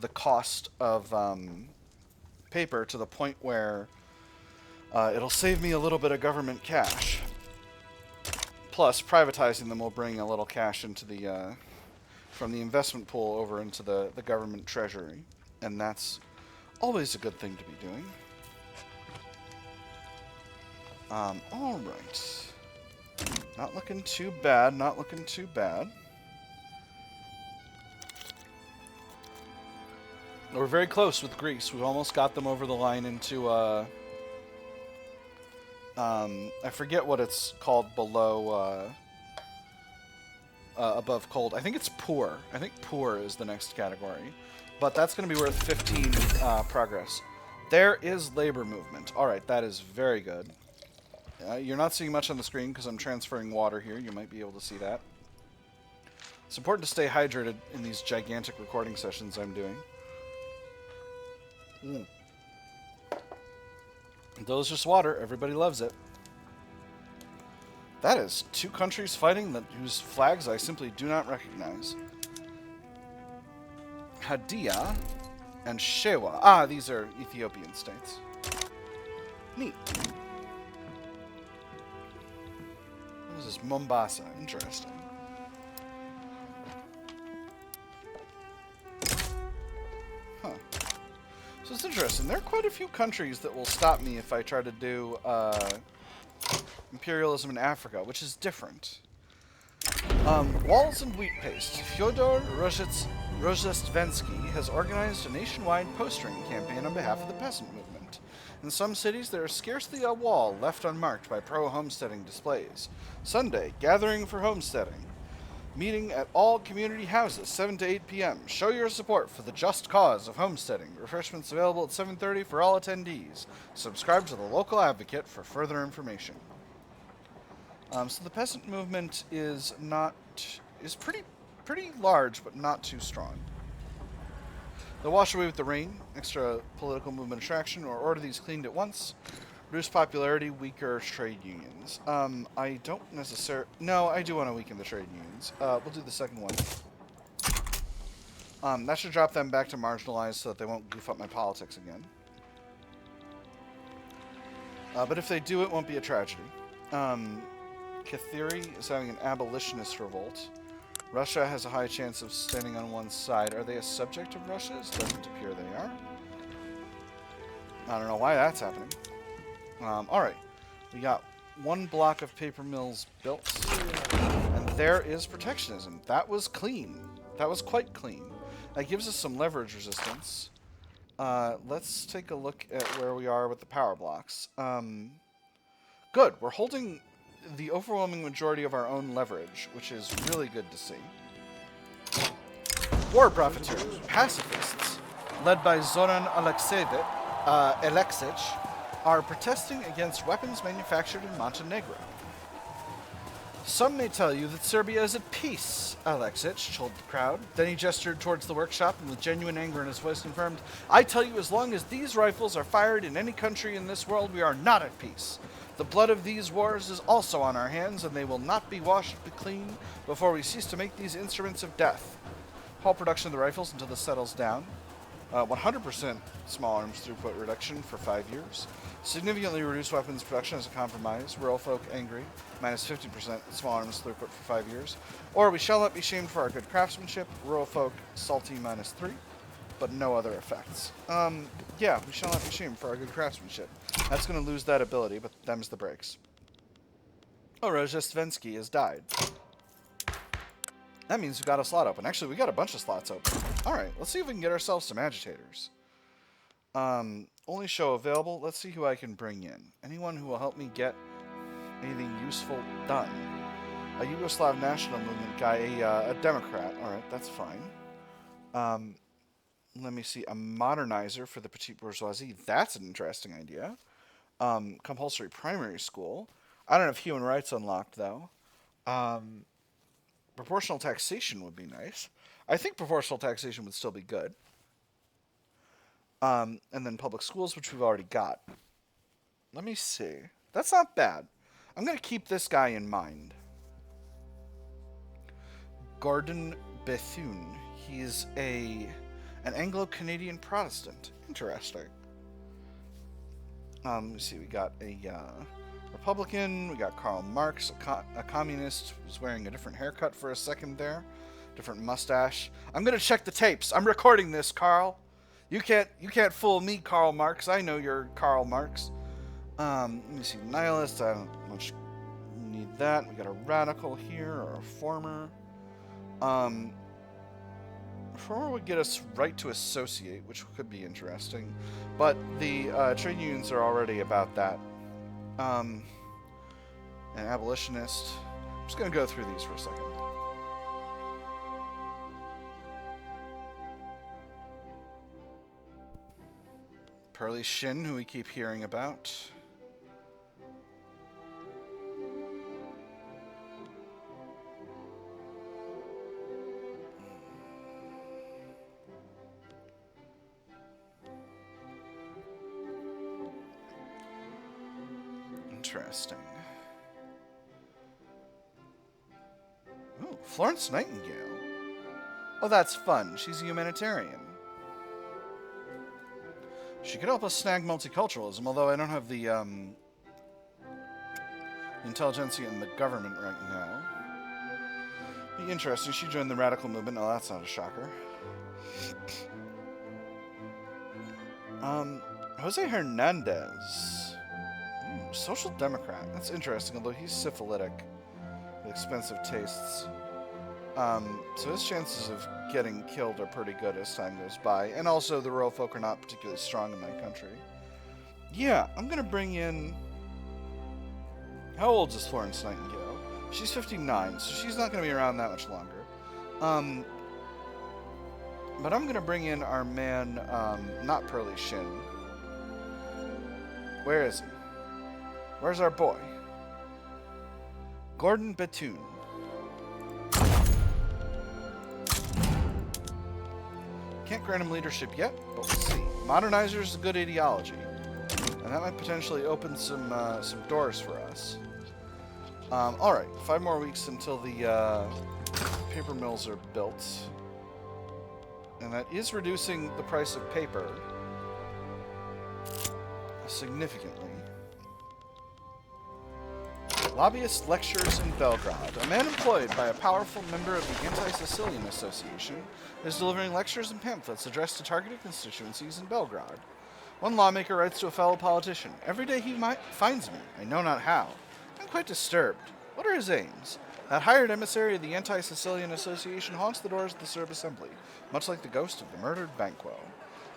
the cost of paper to the point where it'll save me a little bit of government cash. Plus, privatizing them will bring a little cash into the from the investment pool over into the government treasury, and that's always a good thing to be doing. All right. Not looking too bad. Not looking too bad. We're very close with Greece. We've almost got them over the line into I forget what it's called below, above cold. I think it's poor. I think poor is the next category. But that's going to be worth 15 progress. There is labor movement. Alright, that is very good. You're not seeing much on the screen because I'm transferring water here. You might be able to see that. It's important to stay hydrated in these gigantic recording sessions I'm doing. Delicious water. Everybody loves it. That is 2 countries fighting whose flags I simply do not recognize. Hadia and Shewa. Ah, these are Ethiopian states. Neat. This is Mombasa. Interesting. Huh. So it's interesting. There are quite a few countries that will stop me if I try to do imperialism in Africa, which is different. Walls and wheat paste. Fyodor Rozhestvensky has organized a nationwide postering campaign on behalf of the peasant movement. In some cities, there is scarcely a wall left unmarked by pro-homesteading displays. Sunday, gathering for homesteading. Meeting at all community houses, 7 to 8 p.m. Show your support for the just cause of homesteading. Refreshments available at 7:30 for all attendees. Subscribe to the local advocate for further information. So the peasant movement is pretty large, but not too strong. They'll wash away with the rain, extra political movement attraction, or order these cleaned at once. Reduce popularity, weaker trade unions. I don't necessarily... No, I do want to weaken the trade unions. We'll do the second one. That should drop them back to marginalized so that they won't goof up my politics again. But if they do, it won't be a tragedy. Kathiri is having an abolitionist revolt. Russia has a high chance of standing on one side. Are they a subject of Russia's? Doesn't appear they are. I don't know why that's happening. Alright. We got 1 block of paper mills built. And there is protectionism. That was clean. That was quite clean. That gives us some leverage resistance. Let's take a look at where we are with the power blocks. Good. We're holding the overwhelming majority of our own leverage, which is really good to see. War profiteers, pacifists, led by Zoran Alexić, are protesting against weapons manufactured in Montenegro. Some may tell you that Serbia is at peace, Alexić told the crowd. Then he gestured towards the workshop and with genuine anger in his voice confirmed, I tell you, as long as these rifles are fired in any country in this world, we are not at peace. The blood of these wars is also on our hands, and they will not be washed clean before we cease to make these instruments of death. Halt production of the rifles until this settles down. 100% small arms throughput reduction for 5 years. Significantly reduced weapons production as a compromise. Rural folk angry. Minus 50% small arms throughput for 5 years. Or we shall not be shamed for our good craftsmanship. Rural folk salty minus 3. But no other effects. Yeah, we shall not be shamed for our good craftsmanship. That's going to lose that ability, but them's the breaks. Oh, Rojestvenski has died. That means we got a slot open. Actually, we got a bunch of slots open. Alright, let's see if we can get ourselves some agitators. Only show available. Let's see who I can bring in. Anyone who will help me get anything useful done. A Yugoslav national movement guy, a Democrat. Alright, that's fine. Let me see. A modernizer for the petite bourgeoisie. That's an interesting idea. Compulsory primary school. I don't have human rights unlocked, though. Proportional taxation would be nice. I think proportional taxation would still be good. And then public schools, which we've already got. Let me see. That's not bad. I'm going to keep this guy in mind. Gordon Bethune. He's an Anglo-Canadian Protestant. Interesting. Let me see. We got a Republican. We got Karl Marx, a communist who's wearing a different haircut for a second there. Different mustache. I'm going to check the tapes. I'm recording this, Karl. You can't fool me, Karl Marx. I know you're Karl Marx. Let me see. Nihilist. I don't much need that. We got a radical here, or a reformer. Reformer would get us right to associate, which could be interesting. But the trade unions are already about that. An abolitionist. I'm just going to go through these for a second. Pearly Shin, who we keep hearing about. Interesting. Oh, Florence Nightingale. Oh, that's fun. She's a humanitarian. She could help us snag multiculturalism, although I don't have the intelligentsia in the government right now. Be interesting. She joined the radical movement. Oh, that's not a shocker. Jose Hernandez. Ooh, Social Democrat. That's interesting, although he's syphilitic with expensive tastes. So his chances of getting killed are pretty good as time goes by. And also, the rural folk are not particularly strong in my country. Yeah, I'm going to bring in... How old is Florence Nightingale? She's 59, so she's not going to be around that much longer. But I'm going to bring in our man, not Pearly Shin. Where is he? Where's our boy? Gordon Bethune. Can't grant him leadership yet, but we'll see. Modernizer is a good ideology, and that might potentially open some doors for us. All right, 5 more weeks until the paper mills are built, and that is reducing the price of paper significantly. Lobbyist lectures in Belgrade. A man employed by a powerful member of the Anti-Sicilian Association is delivering lectures and pamphlets addressed to targeted constituencies in Belgrade. One lawmaker writes to a fellow politician, "Every day he finds me. I know not how. I'm quite disturbed. What are his aims? That hired emissary of the Anti-Sicilian Association haunts the doors of the Serb Assembly, much like the ghost of the murdered Banquo.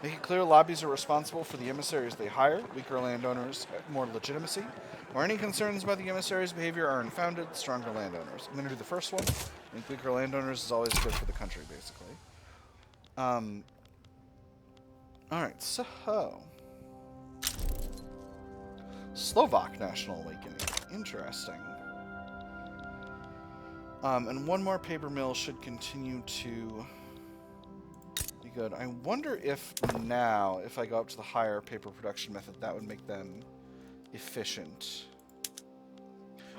Make it clear lobbies are responsible for the emissaries they hire. Weaker landowners have more legitimacy. Or any concerns about the emissaries' behavior are unfounded. Stronger landowners. I'm going to do the first one. I think weaker landowners is always good for the country, basically. Alright, so... Slovak National Awakening. Interesting. And one more paper mill should continue to be good. I wonder if now, if I go up to the higher paper production method, that would make them efficient.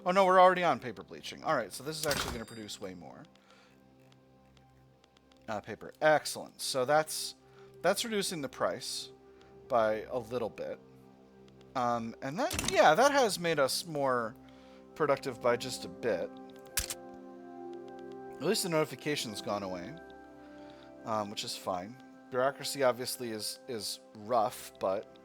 Oh no, we're already on paper bleaching. Alright, so this is actually going to produce way more. Paper. Excellent. So that's reducing the price by a little bit. And that, yeah, that has made us more productive by just a bit. At least the notification's gone away, which is fine. Bureaucracy obviously is rough, but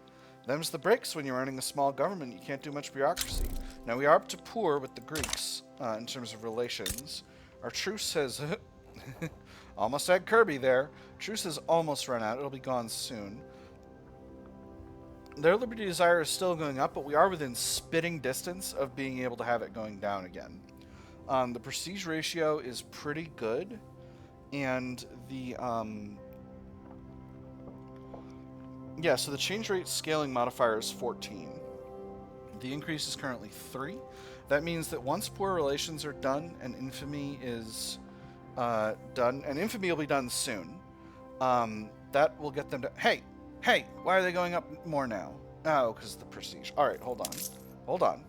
them's the breaks when you're running a small government. You can't do much bureaucracy. Now, we are up to poor with the Greeks in terms of relations. Our truce has... almost had Kirby there. Truce has almost run out. It'll be gone soon. Their liberty desire is still going up, but we are within spitting distance of being able to have it going down again. The prestige ratio is pretty good, and the yeah, so the change rate scaling modifier is 14. The increase is currently 3. That means that once poor relations are done and infamy is done, and infamy will be done soon, that will get them to... Hey, why are they going up more now? Oh, because of the prestige. All right, hold on.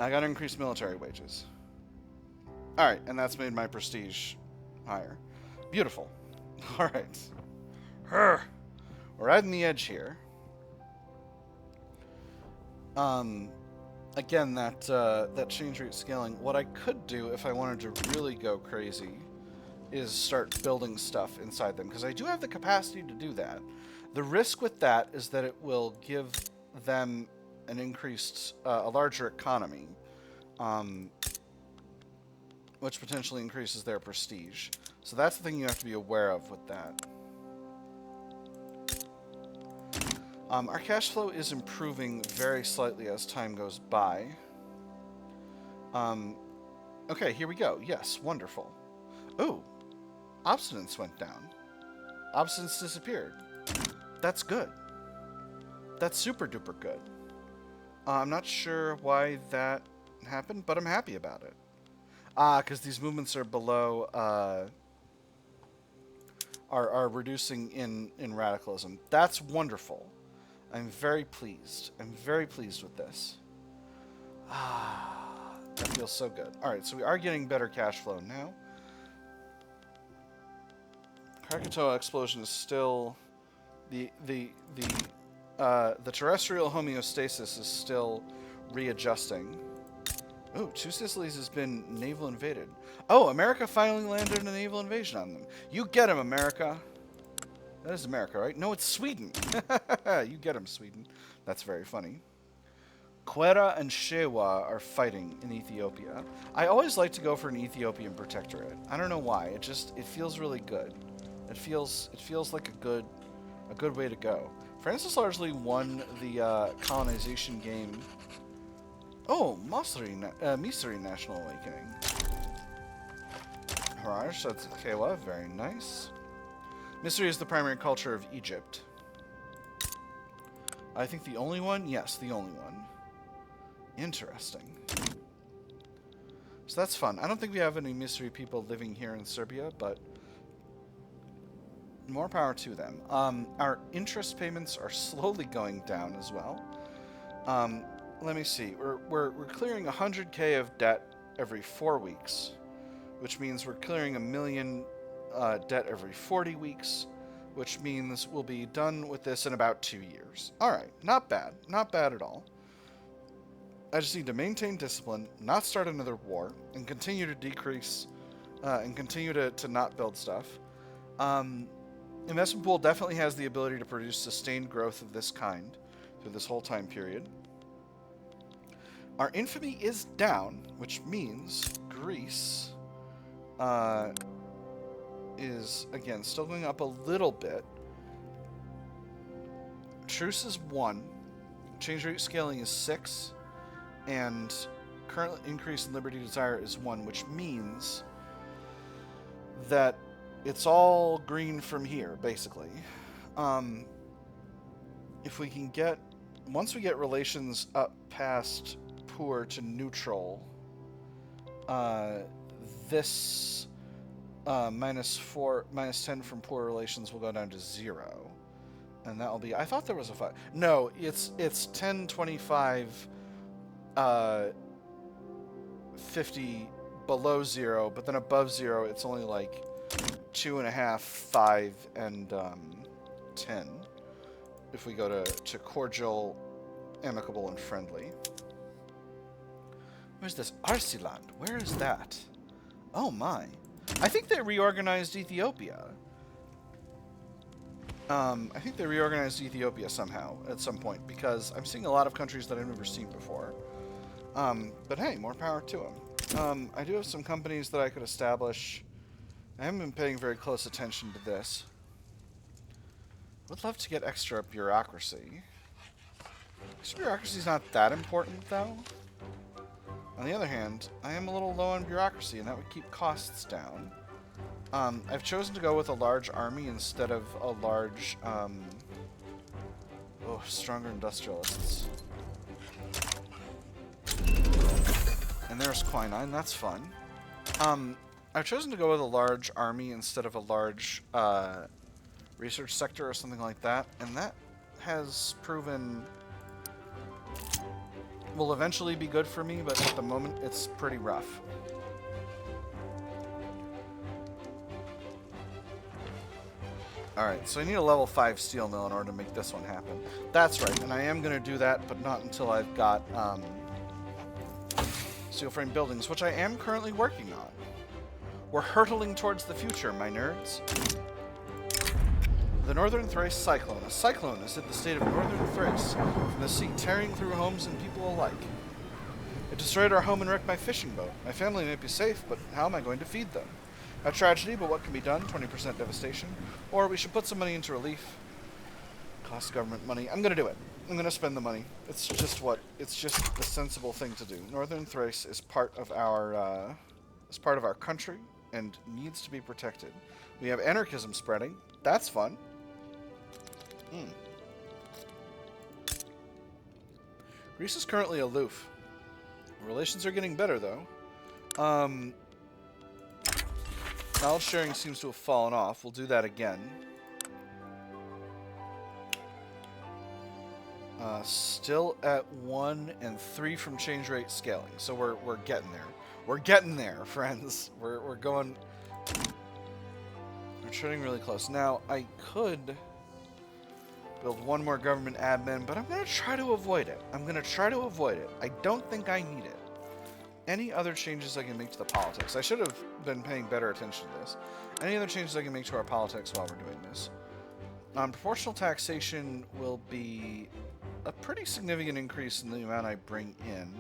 I gotta increase military wages. Alright, and that's made my prestige higher. Beautiful. Alright. We're riding the edge here. Again, that change rate scaling. What I could do if I wanted to really go crazy is start building stuff inside them, because I do have the capacity to do that. The risk with that is that it will give them an increased, a larger economy, which potentially increases their prestige. So that's the thing you have to be aware of with that. Our cash flow is improving very slightly as time goes by. Okay, here we go. Yes, wonderful. Ooh, obstinance went down. Obstinance disappeared. That's good. That's super duper good. I'm not sure why that happened, but I'm happy about it. Because these movements are below, are reducing in radicalism. That's wonderful. I'm very pleased. I'm very pleased with this. That feels so good. Alright, so we are getting better cash flow now. Krakatoa explosion is still... The terrestrial homeostasis is still readjusting. Oh, Two Sicilies has been naval invaded. Oh, America finally landed a naval invasion on them. You get him, America. That is America, right? No, it's Sweden. You get him, Sweden. That's very funny. Quera and Shewa are fighting in Ethiopia. I always like to go for an Ethiopian protectorate. I don't know why. It feels really good. It feels like a good way to go. France has largely won the colonization game. Oh, Misri National Awakening. Haraj, that's Kewa, very nice. Misri is the primary culture of Egypt. I think the only one? Yes, the only one. Interesting. So that's fun. I don't think we have any Misri people living here in Serbia, but more power to them. Our interest payments are slowly going down as well. Let me see. We're clearing 100K of debt every 4 weeks, which means we're clearing 1 million debt every 40 weeks, which means we'll be done with this in about 2 years. All right, not bad. Not bad at all. I just need to maintain discipline, not start another war, and continue to decrease, and continue to not build stuff. Investment pool definitely has the ability to produce sustained growth of this kind through this whole time period. Our infamy is down, which means Greece is, again, still going up a little bit. Truce is 1. Change rate scaling is 6. And current increase in liberty desire is 1, which means that it's all green from here, basically. If we can get... Once we get relations up past poor to neutral, this minus 10 from poor relations will go down to 0. And that will be... I thought there was a 5. No, it's 10, 25, 50 below 0, but then above 0, it's only like 2.5, 5, and 10. If we go to cordial, amicable, and friendly. Where's this? Arsiland. Where is that? Oh my. I think they reorganized Ethiopia. I think they reorganized Ethiopia somehow at some point, because I'm seeing a lot of countries that I've never seen before. But hey, more power to them. I do have some companies that I could establish. I haven't been paying very close attention to this. Would love to get extra bureaucracy. Extra bureaucracy is not that important, though. On the other hand, I am a little low on bureaucracy, and that would keep costs down. I've chosen to go with a large army instead of a large, stronger industrialists. And there's quinine, that's fun. I've chosen to go with a large army instead of a large, research sector or something like that, and that has proven will eventually be good for me, but at the moment it's pretty rough. Alright, so I need a level 5 steel mill in order to make this one happen. That's right, and I am going to do that, but not until I've got steel frame buildings, which I am currently working on. We're hurtling towards the future, my nerds. The Northern Thrace Cyclone. A cyclone has hit the state of Northern Thrace, from the sea tearing through homes and people alike. It destroyed our home and wrecked my fishing boat. My family may be safe, but how am I going to feed them? A tragedy, but what can be done? 20% devastation. Or we should put some money into relief. Cost government money. I'm going to do it. I'm going to spend the money. It's just the sensible thing to do. Northern Thrace is part of our country and needs to be protected. We have anarchism spreading. That's fun. Greece is currently aloof. Relations are getting better, though. Knowledge sharing seems to have fallen off. We'll do that again. Still at 1 and 3 from change rate scaling. So we're getting there. We're getting there, friends. We're going... We're treading really close. Now, I could build one more government admin, but I'm going to try to avoid it. I don't think I need it. Any other changes I can make to the politics? I should have been paying better attention to this. Any other changes I can make to our politics while we're doing this? Proportional taxation will be a pretty significant increase in the amount I bring in,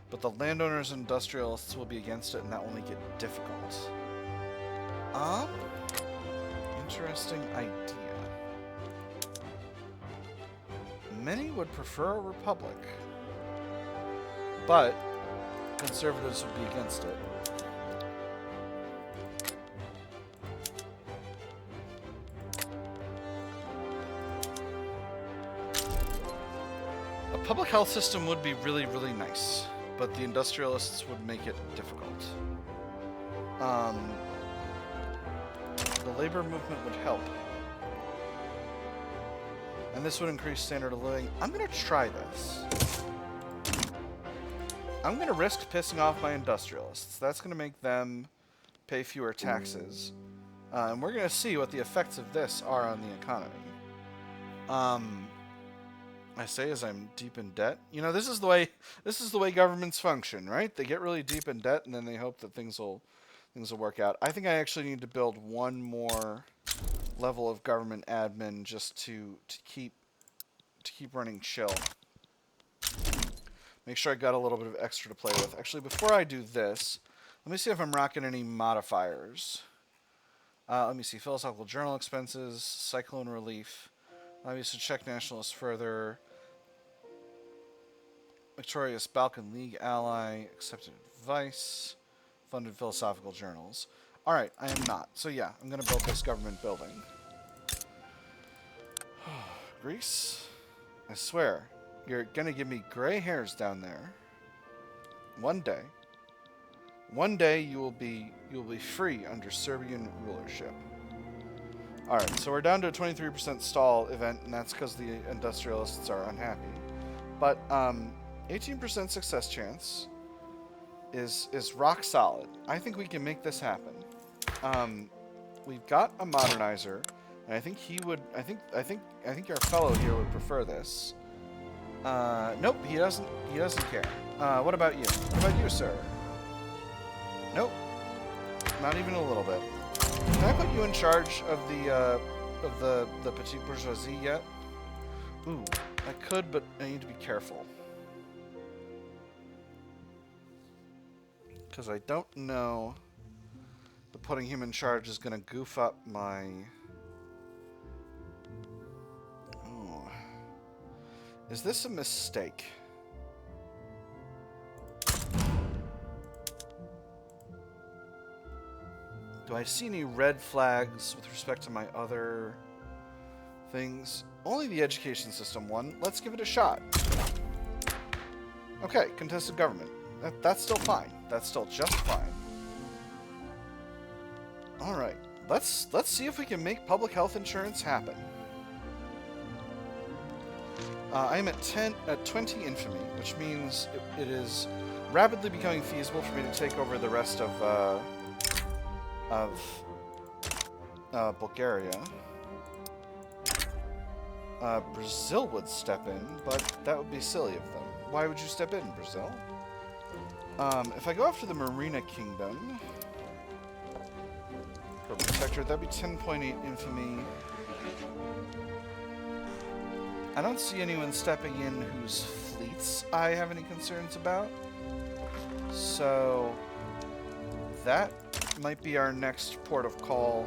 but the landowners and industrialists will be against it, and that will make it difficult. Interesting idea. Many would prefer a republic, but conservatives would be against it. A public health system would be really, really nice, but the industrialists would make it difficult. The labor movement would help. And this would increase standard of living. I'm going to try this. I'm going to risk pissing off my industrialists. That's going to make them pay fewer taxes. And we're going to see what the effects of this are on the economy. I say as I'm deep in debt. You know, this is the way governments function, right? They get really deep in debt and then they hope that things will work out. I think I actually need to build one more level of government admin just to keep running chill. Make sure I got a little bit of extra to play with. Actually, before I do this, let me see if I'm rocking any modifiers. Let me see. Philosophical journal expenses, cyclone relief. Let me just check nationalists further. Victorious Balkan League ally, accepted advice, funded philosophical journals. Alright, I am not. So yeah, I'm going to build this government building. Greece? I swear, you're going to give me gray hairs down there. One day. One day you will be free under Serbian rulership. Alright, so we're down to a 23% stall event, and that's because the industrialists are unhappy. But 18% success chance is rock solid. I think we can make this happen. We've got a modernizer, and I think he would. I think our fellow here would prefer this. Nope, he doesn't. He doesn't care. What about you? What about you, sir? Nope, not even a little bit. Can I put you in charge of the petite bourgeoisie yet? Ooh, I could, but I need to be careful. Because I don't know that putting him in charge is going to goof up my... Oh. Is this a mistake? Do I see any red flags with respect to my other things? Only the education system one. Let's give it a shot. Okay, contested government. That's still fine. That's still just fine. Alright, let's see if we can make public health insurance happen. I'm at 20 infamy, which means it is rapidly becoming feasible for me to take over the rest of Bulgaria. Brazil would step in, but that would be silly of them. Why would you step in, Brazil? If I go after the Merina Kingdom for protectorate, that'd be 10.8 infamy. I don't see anyone stepping in whose fleets I have any concerns about. So that might be our next port of call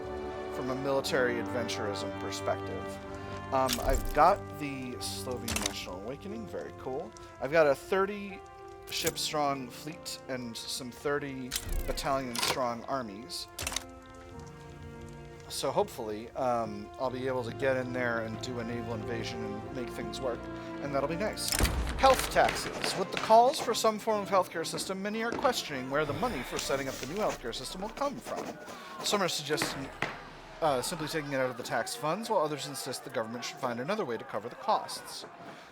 from a military adventurism perspective. I've got the Slovene National Awakening, very cool. I've got a 30 ship strong fleet and some 30 battalion strong armies. So hopefully I'll be able to get in there and do a naval invasion and make things work, and that'll be nice. Health taxes. With the calls for some form of healthcare system, many are questioning where the money for setting up the new healthcare system will come from. Some are suggesting simply taking it out of the tax funds, while others insist the government should find another way to cover the costs.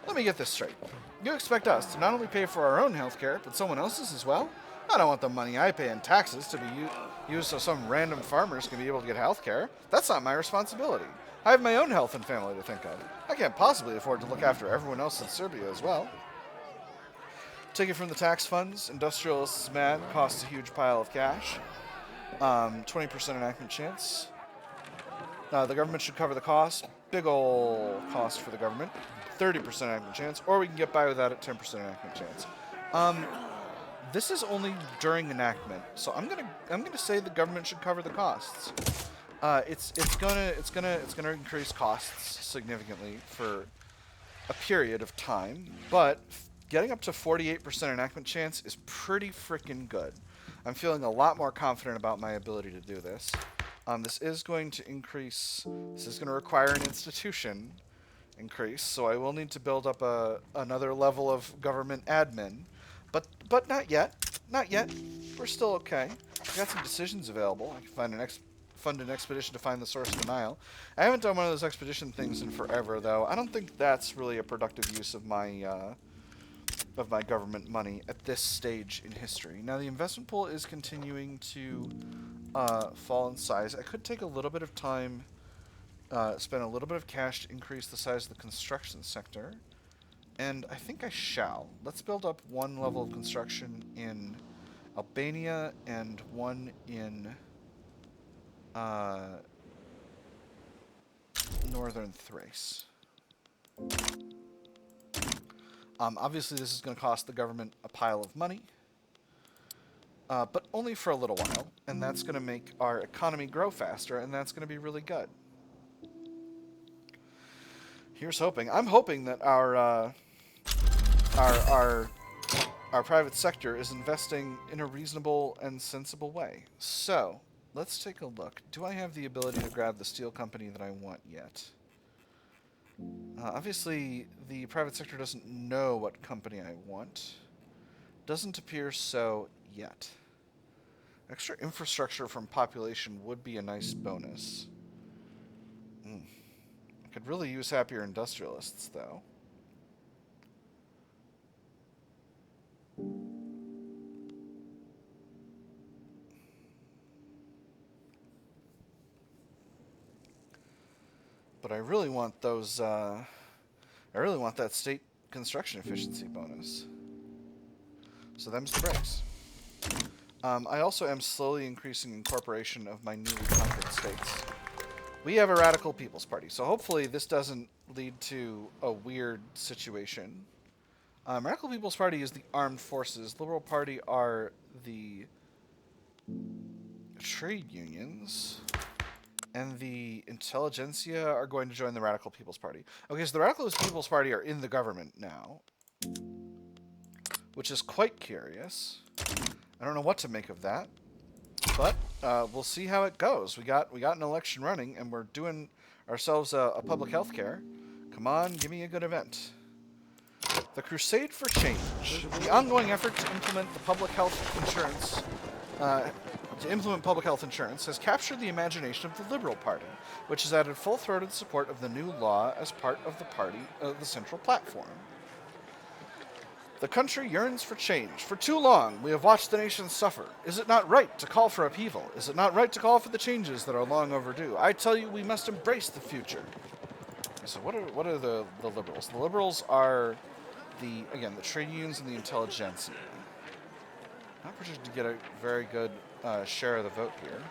Let me get this straight. You expect us to not only pay for our own healthcare, but someone else's as well? I don't want the money I pay in taxes to be used so some random farmers can be able to get healthcare. That's not my responsibility. I have my own health and family to think of. I can't possibly afford to look after everyone else in Serbia as well. Take it from the tax funds. Industrialists mad. Costs a huge pile of cash. 20% enactment chance. The government should cover the cost. Big ol' cost for the government. 30% enactment chance. Or we can get by without it. 10% enactment chance. This is only during enactment, so I'm gonna say the government should cover the costs. It's gonna increase costs significantly for a period of time, but getting up to 48% enactment chance is pretty freaking good. I'm feeling a lot more confident about my ability to do this. This is going to increase. This is going to require an institution increase, so I will need to build up another level of government admin. But not yet. Not yet. We're still okay. I got some decisions available. I can fund an expedition to find the source of the Nile. I haven't done one of those expedition things in forever, though. I don't think that's really a productive use of my government money at this stage in history. Now, the investment pool is continuing to fall in size. I could take a little bit of time, spend a little bit of cash to increase the size of the construction sector. And I think I shall. Let's build up one level of construction in Albania and one in northern Thrace. Obviously, this is going to cost the government a pile of money. But only for a little while, and that's going to make our economy grow faster, and that's going to be really good. Here's hoping. I'm hoping that our private sector is investing in a reasonable and sensible way. So, let's take a look. Do I have the ability to grab the steel company that I want yet? Obviously, the private sector doesn't know what company I want. Doesn't appear so yet. Extra infrastructure from population would be a nice bonus. I could really use happier industrialists, though. But I really want those, I really want that state construction efficiency bonus. So them's the breaks. I also am slowly increasing incorporation of my newly conquered states. We have a radical People's Party, so hopefully this doesn't lead to a weird situation. Radical People's Party is the armed forces. Liberal Party are the trade unions. And the intelligentsia are going to join the Radical People's Party. Okay, so the Radical People's Party are in the government now, which is quite curious. I don't know what to make of that, but we'll see how it goes. We got an election running, and we're doing ourselves a public health care. Come on, give me a good event. The Crusade for Change. The ongoing effort to implement the public health insurance has captured the imagination of the Liberal Party, which has added full-throated support of the new law as part of the central platform. The country yearns for change. For too long, we have watched the nation suffer. Is it not right to call for upheaval? Is it not right to call for the changes that are long overdue? I tell you, we must embrace the future. So what are the liberals? The liberals are the trade unions and the intelligentsia. Not projected to get a very good share of the vote here.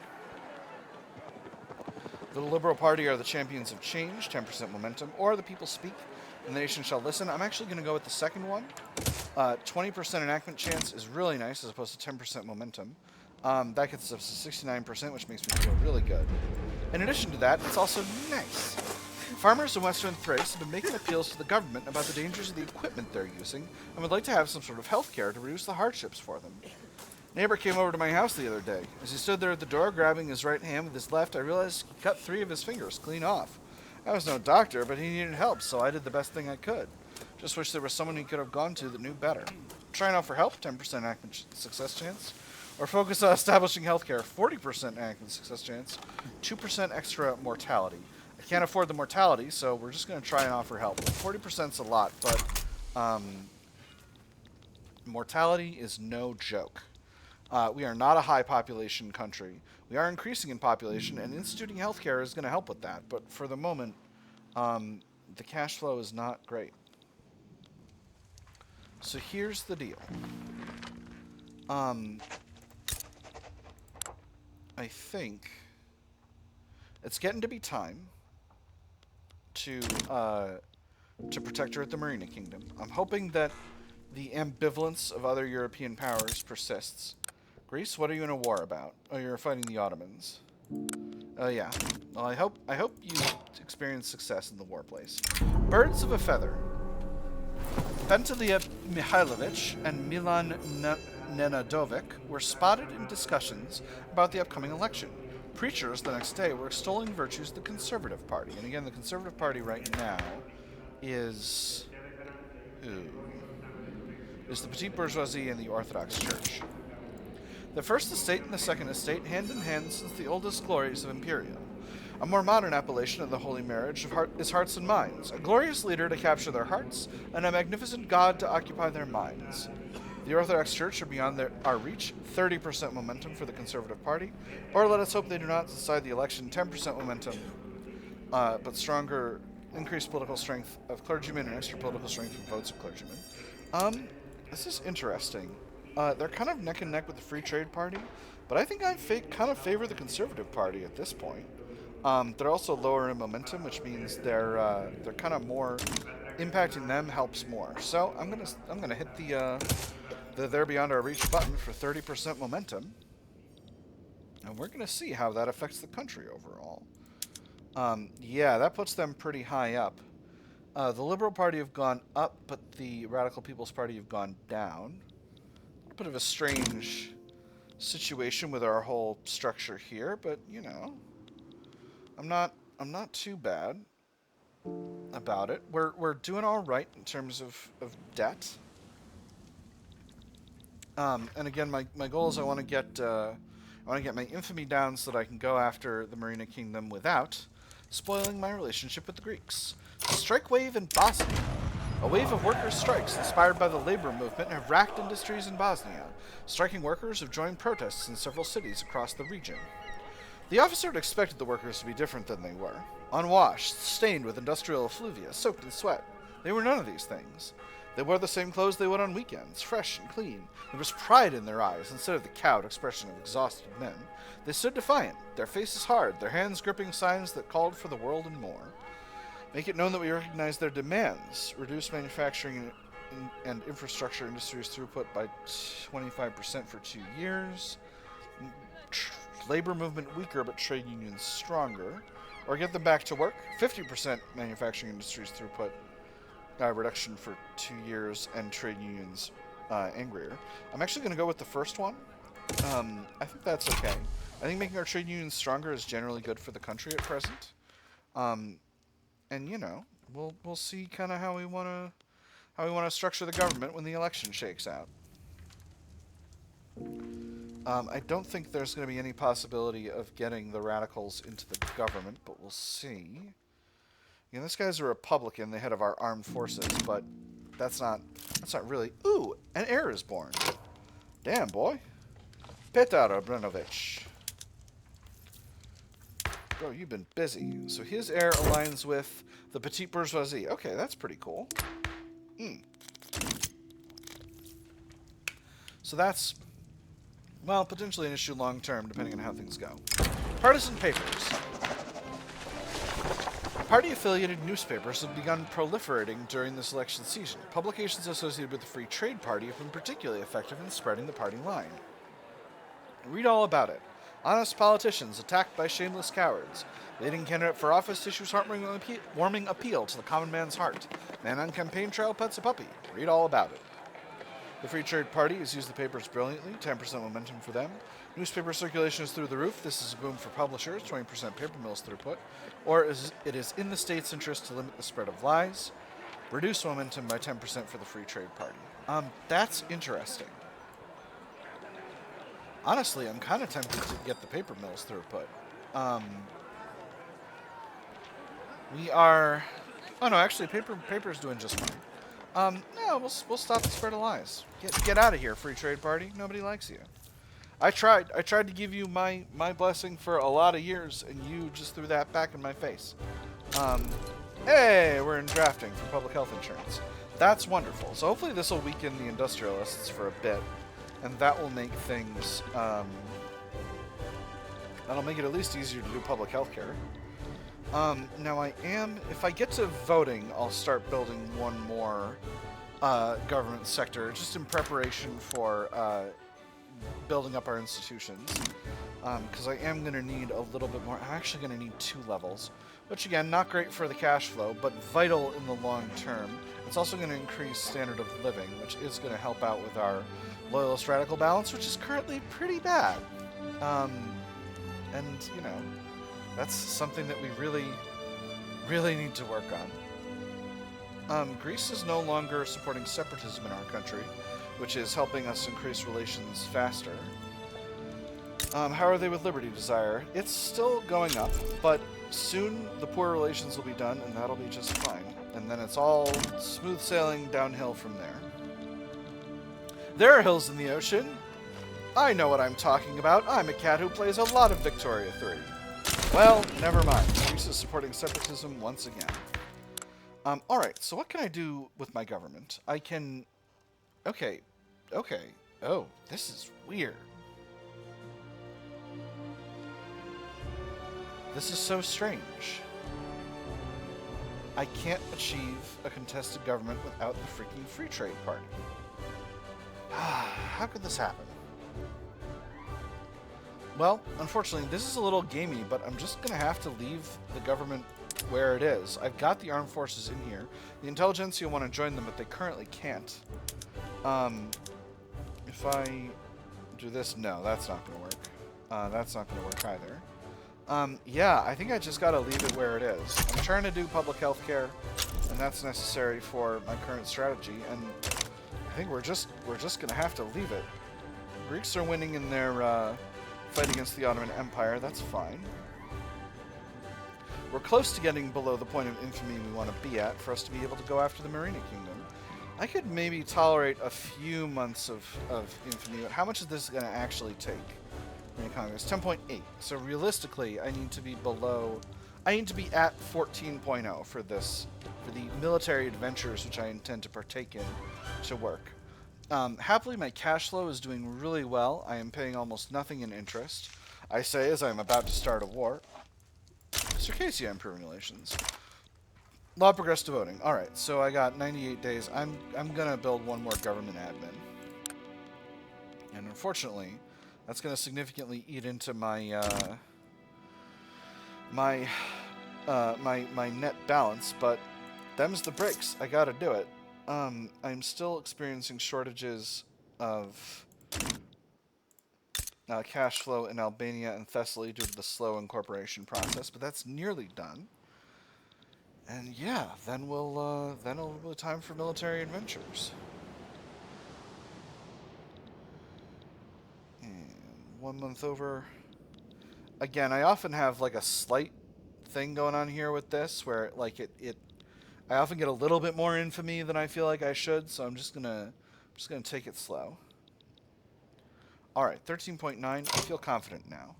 The Liberal Party are the champions of change, 10% momentum, or the people speak and the nation shall listen. I'm actually going to go with the second one. 20% enactment chance is really nice as opposed to 10% momentum. That gets us to 69%, which makes me feel really good. In addition to that, it's also nice. Farmers in Western Thrace have been making appeals to the government about the dangers of the equipment they're using and would like to have some sort of health care to reduce the hardships for them. Neighbor came over to my house the other day. As he stood there at the door, grabbing his right hand with his left, I realized he cut 3 of his fingers clean off. I was no doctor, but he needed help, so I did the best thing I could. Just wish there was someone he could have gone to that knew better. Trying out for help, 10% enactment success chance. Or focus on establishing healthcare, 40% enactment success chance, 2% extra mortality. I can't afford the mortality, so we're just going to try and offer help. 40%'s a lot, but mortality is no joke. We are not a high population country. We are increasing in population, and instituting healthcare is going to help with that. But for the moment, the cash flow is not great. So here's the deal. I think it's getting to be time to protectorate the Merina Kingdom. I'm hoping that the ambivalence of other European powers persists. Greece, what are you in a war about? Oh, you're fighting the Ottomans. Yeah. Well, I hope you experience success in the war place. Birds of a feather. Pantelia Mihailovich and Milan Nenadovic were spotted in discussions about the upcoming election. Preachers the next day were extolling virtues of the Conservative Party. And again, the Conservative Party right now is the petite bourgeoisie and the Orthodox Church. The First Estate and the Second Estate, hand in hand since the oldest glories of Imperium. A more modern appellation of the holy marriage is hearts and minds, a glorious leader to capture their hearts, and a magnificent God to occupy their minds. The Orthodox Church are beyond our reach, 30% momentum for the Conservative Party, or let us hope they do not decide the election, 10% momentum, but stronger, increased political strength of clergymen and extra political strength from votes of clergymen. This is interesting. They're kind of neck and neck with the Free Trade Party, but I think I kind of favor the Conservative Party at this point. They're also lower in momentum, which means they're kind of more impacting them helps more. So I'm gonna hit the they're beyond our reach button for 30% momentum. And we're going to see how that affects the country overall. Yeah, that puts them pretty high up. The Liberal Party have gone up, but the Radical People's Party have gone down. A bit of a strange situation with our whole structure here, but you know, I'm not too bad about it. We're doing all right in terms of debt. And again, my goal is I want to get my infamy down so that I can go after the Merina Kingdom without spoiling my relationship with the Greeks. The strike wave in Bosnia. A wave of workers' strikes inspired by the labor movement have racked industries in Bosnia. Striking workers have joined protests in several cities across the region. The officer had expected the workers to be different than they were. Unwashed, stained with industrial effluvia, soaked in sweat. They were none of these things. They wore the same clothes they would on weekends, fresh and clean. There was pride in their eyes instead of the cowed expression of exhausted men. They stood defiant, their faces hard, their hands gripping signs that called for the world and more. Make it known that we recognize their demands. Reduce manufacturing and infrastructure industries throughput by 25% for 2 years. Labor movement weaker but trade unions stronger. Or get them back to work. 50% manufacturing industries throughput reduction for 2 years and trade unions angrier. I'm actually going to go with the first one. I think that's okay. I think making our trade unions stronger is generally good for the country at present. And you know, we'll see kind of how we want to structure the government when the election shakes out. I don't think there's going to be any possibility of getting the radicals into the government, but we'll see. You know, this guy's a Republican, the head of our armed forces, but that's not really. Ooh, an heir is born. Damn, boy. Petar Obrenović. Bro, you've been busy. So his heir aligns with the petite bourgeoisie. Okay, that's pretty cool. So that's, well, potentially an issue long term, depending on how things go. Partisan papers. Party-affiliated newspapers have begun proliferating during this election season. Publications associated with the Free Trade Party have been particularly effective in spreading the party line. Read all about it. Honest politicians attacked by shameless cowards. Leading candidate for office issues heartwarming appeal to the common man's heart. Man on campaign trail pets a puppy. Read all about it. The Free Trade Party has used the papers brilliantly, 10% momentum for them. Newspaper circulation is through the roof. This is a boom for publishers, 20% paper mills throughput. Or it is in the state's interest to limit the spread of lies. Reduce momentum by 10% for the Free Trade Party. That's interesting. Honestly, I'm kind of tempted to get the paper mills throughput. We are... Oh no, actually, paper's doing just fine. No, we'll stop the spread of lies. Get out of here, Free Trade Party. Nobody likes you. I tried to give you my blessing for a lot of years, and you just threw that back in my face. Hey, we're in drafting for public health insurance. That's wonderful. So hopefully this will weaken the industrialists for a bit, and that will make things, that'll make it at least easier to do public health care. Now if I get to voting, I'll start building one more government sector, just in preparation for building up our institutions. Because I am going to need a little bit more. I'm actually going to need 2 levels, which again, not great for the cash flow, but vital in the long term. It's also going to increase standard of living, which is going to help out with our loyalist radical balance, which is currently pretty bad. And, you know, that's something that we really, really need to work on. Greece is no longer supporting separatism in our country, which is helping us increase relations faster. How are they with Liberty Desire? It's still going up, but soon the poor relations will be done, and that'll be just fine. And then it's all smooth sailing downhill from there. There are hills in the ocean. I know what I'm talking about. I'm a cat who plays a lot of Victoria 3. Well, never mind. Greece is supporting separatism once again. Alright, so what can I do with my government? I can... Okay. Oh, this is weird. This is so strange. I can't achieve a contested government without the freaking Free Trade Party. How could this happen? Well, unfortunately, this is a little gamey, but I'm just going to have to leave the government where it is. I've got the armed forces in here. The intelligentsia want to join them, but they currently can't. If I do this, no, that's not going to work. That's not going to work either. Yeah, I think I just got to leave it where it is. I'm trying to do public health care, and that's necessary for my current strategy, and I think we're just going to have to leave it. Greeks are winning in their fight against the Ottoman Empire. That's fine. We're close to getting below the point of infamy we want to be at for us to be able to go after the Merina Kingdom. I could maybe tolerate a few months of infamy, but how much is this going to actually take? It's 10.8. So realistically, I need to be below... I need to be at 14.0 for this, for the military adventures which I intend to partake in to work. Happily, my cash flow is doing really well. I am paying almost nothing in interest. I say as I'm about to start a war. Circassia improving relations. Law progressed to voting. Alright, so I got 98 days. I'm gonna build one more government admin. And unfortunately, that's gonna significantly eat into my my net balance, but them's the breaks. I gotta do it. I'm still experiencing shortages of cash flow in Albania and Thessaly due to the slow incorporation process, but that's nearly done. And yeah, then it'll be time for military adventures. And 1 month over. Again, I often have like a slight thing going on here with this, where like I often get a little bit more infamy than I feel like I should, so I'm just gonna take it slow. All right, 13.9. I feel confident now.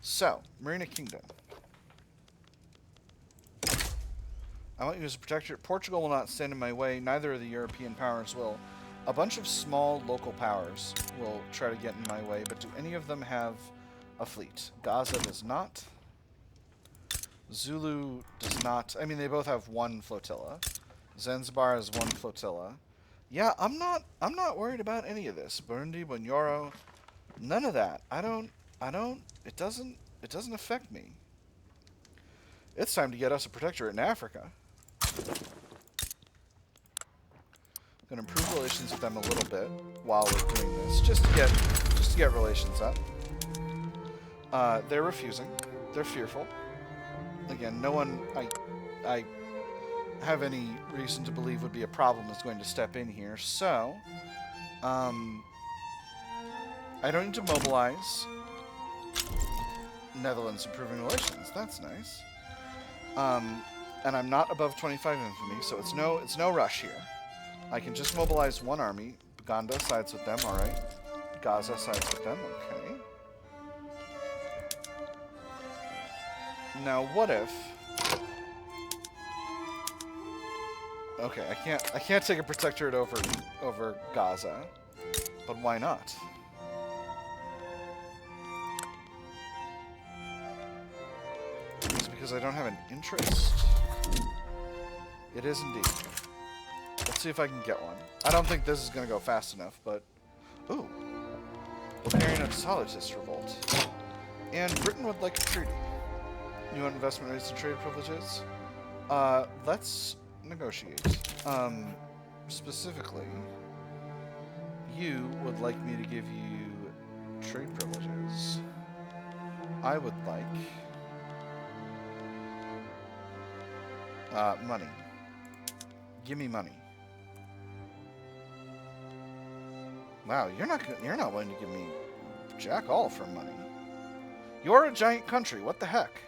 So, Merina Kingdom. I want you as a protectorate. Portugal will not stand in my way. Neither of the European powers will. A bunch of small local powers will try to get in my way, but do any of them have a fleet? Gaza does not. Zulu does not. I mean, they both have one flotilla. Zanzibar has one flotilla. Yeah, I'm not worried about any of this. Burundi, Bunyoro, none of that. It doesn't affect me. It's time to get us a protectorate in Africa. I'm gonna improve relations with them a little bit while we're doing this, just to get relations up. They're refusing. They're fearful. Again, no one I have any reason to believe would be a problem is going to step in here. So, I don't need to mobilize. Netherlands improving relations. That's nice. And I'm not above 25 infamy, so it's no rush here. I can just mobilize one army. Uganda sides with them, alright. Gaza sides with them, okay. Now what if... Okay, I can't take a protectorate over Gaza, but why not? Is it because I don't have an interest? It is indeed. Let's see if I can get one. I don't think this is going to go fast enough, but... Ooh. Bulgarian absolutist revolt. And Britain would like a treaty. You want investment rates and trade privileges? Let's negotiate. Specifically, you would like me to give you trade privileges. I would like... money. Give me money. Wow, you're not willing to give me jack all for money. You're a giant country. What the heck?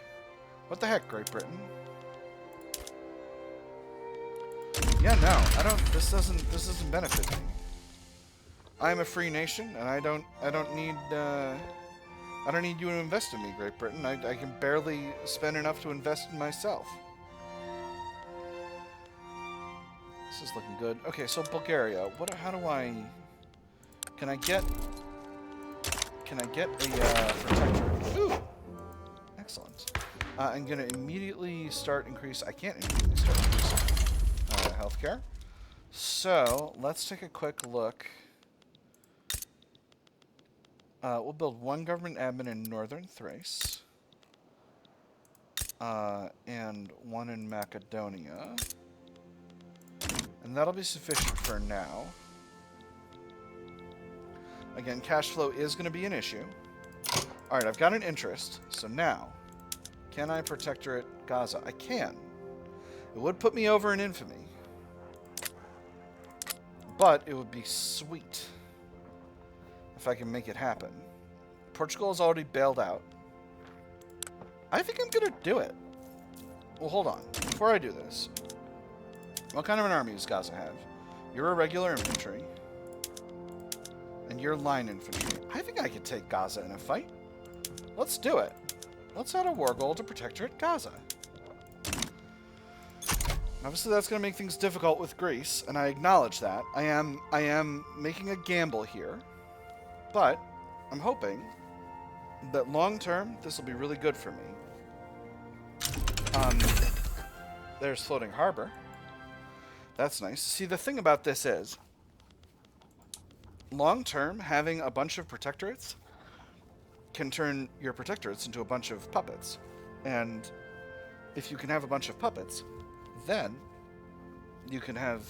What the heck, Great Britain? Yeah, no, I don't. This doesn't benefit me. I am a free nation, and I don't need you to invest in me, Great Britain. I can barely spend enough to invest in myself. This is looking good. Okay, so Bulgaria. How do I... Can I get a protectorate? Ooh! Excellent. I'm going to immediately start increase... I can't immediately start increasing healthcare. So, let's take a quick look. We'll build one government admin in northern Thrace. And one in Macedonia. And that'll be sufficient for now. Again, cash flow is going to be an issue. Alright, I've got an interest. So now, can I protectorate Gaza? I can. It would put me over in infamy. But it would be sweet if I can make it happen. Portugal is already bailed out. I think I'm going to do it. Well, hold on. Before I do this, what kind of an army does Gaza have? You're a regular infantry. And you're line infantry. I think I could take Gaza in a fight. Let's do it. Let's add a war goal to protectorate Gaza. Obviously, that's going to make things difficult with Greece, and I acknowledge that. I am making a gamble here, but I'm hoping that long term, this will be really good for me. There's floating harbor. That's nice. See, the thing about this is, long term, having a bunch of protectorates can turn your protectorates into a bunch of puppets. And if you can have a bunch of puppets, then you can have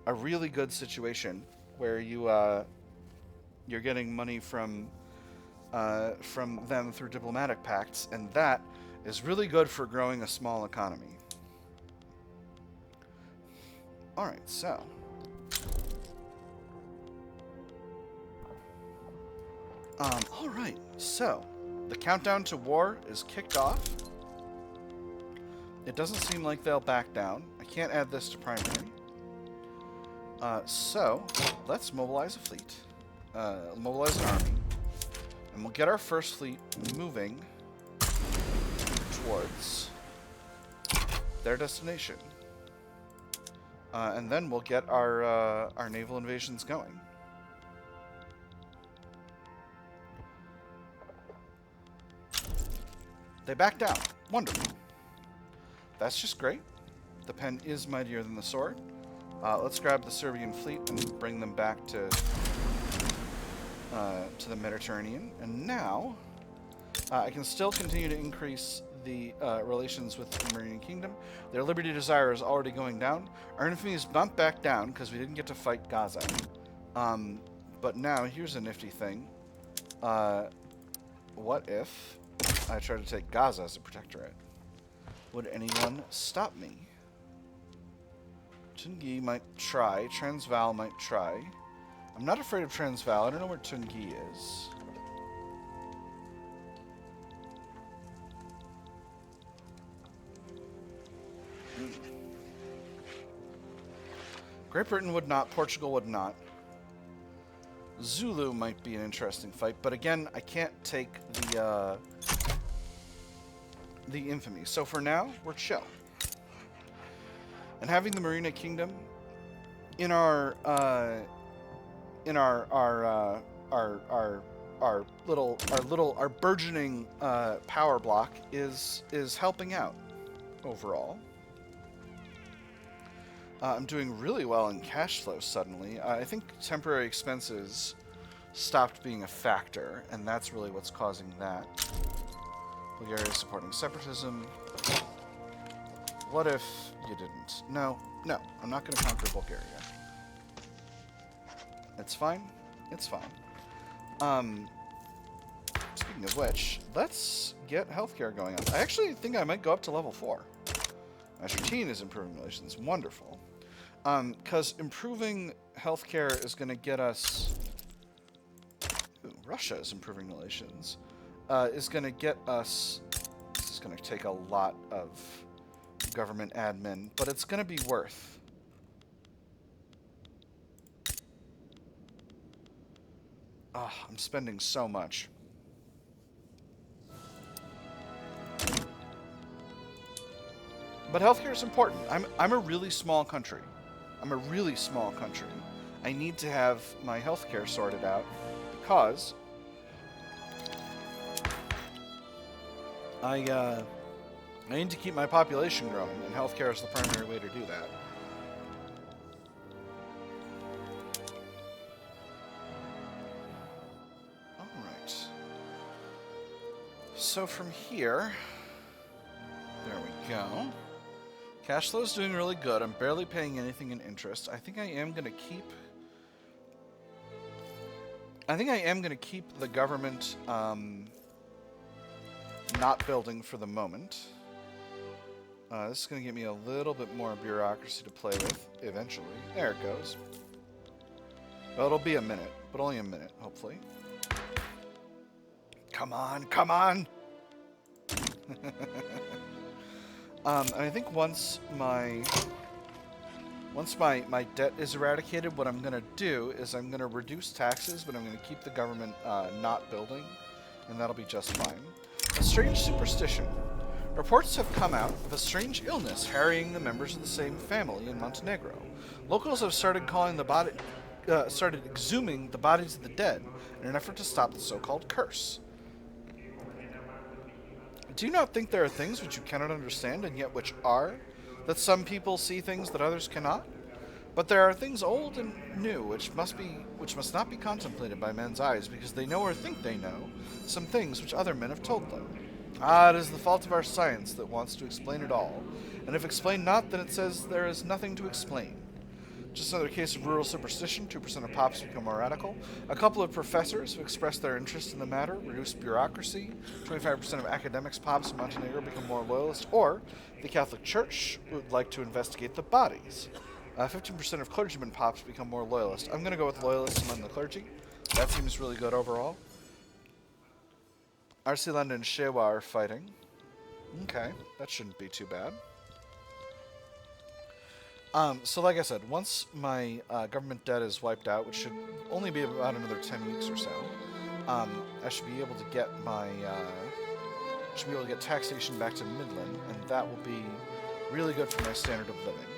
a really good situation where you're getting money from them through diplomatic pacts, and that is really good for growing a small economy. Alright, so alright, so the countdown to war is kicked off. It doesn't seem like they'll back down. I can't add this to primary. So let's mobilize a fleet. Mobilize an army. And we'll get our first fleet moving towards their destination. And then we'll get our naval invasions going. They back down. Wonderful. That's just great. The pen is mightier than the sword. Let's grab the Serbian fleet and bring them back to the Mediterranean. And now, I can still continue to increase the relations with the Merina Kingdom. Their liberty desire is already going down. Our infamy is bumped back down because we didn't get to fight Gaza. But now, here's a nifty thing. What if I try to take Gaza as a protectorate? Would anyone stop me? Tungi might try. Transvaal might try. I'm not afraid of Transvaal. I don't know where Tungi is. Great Britain would not. Portugal would not. Zulu might be an interesting fight, but again, I can't take the infamy. So for now, we're chill. And having the Merina Kingdom in our burgeoning power block is helping out overall. I'm doing really well in cash flow suddenly. I think temporary expenses stopped being a factor, and that's really what's causing that. Bulgaria is supporting separatism. What if you didn't? No, I'm not going to conquer Bulgaria. It's fine. It's fine. Speaking of which, let's get healthcare going on. I actually think I might go up to level 4. Ashertine is improving relations. Wonderful. Because improving healthcare is going to get us... Ooh, Russia is improving relations. Is going to get us... This is going to take a lot of government admin, but it's going to be worth. I'm spending so much. But healthcare is important. I'm a really small country. I'm a really small country. I need to have my healthcare sorted out because I need to keep my population growing, and healthcare is the primary way to do that. Alright. so from here, there we go. Cash flow is doing really good. I'm barely paying anything in interest. I think I am going to keep... the government not building for the moment. This is going to give me a little bit more bureaucracy to play with eventually. There it goes. Well, it'll be a minute, but only a minute, hopefully. Come on, come on! I think once my debt is eradicated, what I'm going to do is I'm going to reduce taxes, but I'm going to keep the government not building, and that'll be just fine. A strange superstition. Reports have come out of a strange illness harrying the members of the same family in Montenegro. Locals have started started exhuming the bodies of the dead in an effort to stop the so-called curse. Do you not think there are things which you cannot understand, and yet which are? That some people see things that others cannot? But there are things old and new which must not be contemplated by men's eyes, because they know or think they know some things which other men have told them. Ah, it is the fault of our science that wants to explain it all, and if explained not, then it says there is nothing to explain. Just another case of rural superstition. 2% of pops become more radical. A couple of professors who express their interest in the matter reduce bureaucracy. 25% of academics pops in Montenegro become more loyalist. Or the Catholic Church would like to investigate the bodies. 15% of clergymen pops become more loyalist. I'm going to go with loyalists among the clergy. That seems really good overall. Arsiland and Shewa are fighting. Okay, that shouldn't be too bad. So like I said, once my government debt is wiped out, which should only be about another 10 weeks or so, I should be able to get my taxation back to Milan, and that will be really good for my standard of living.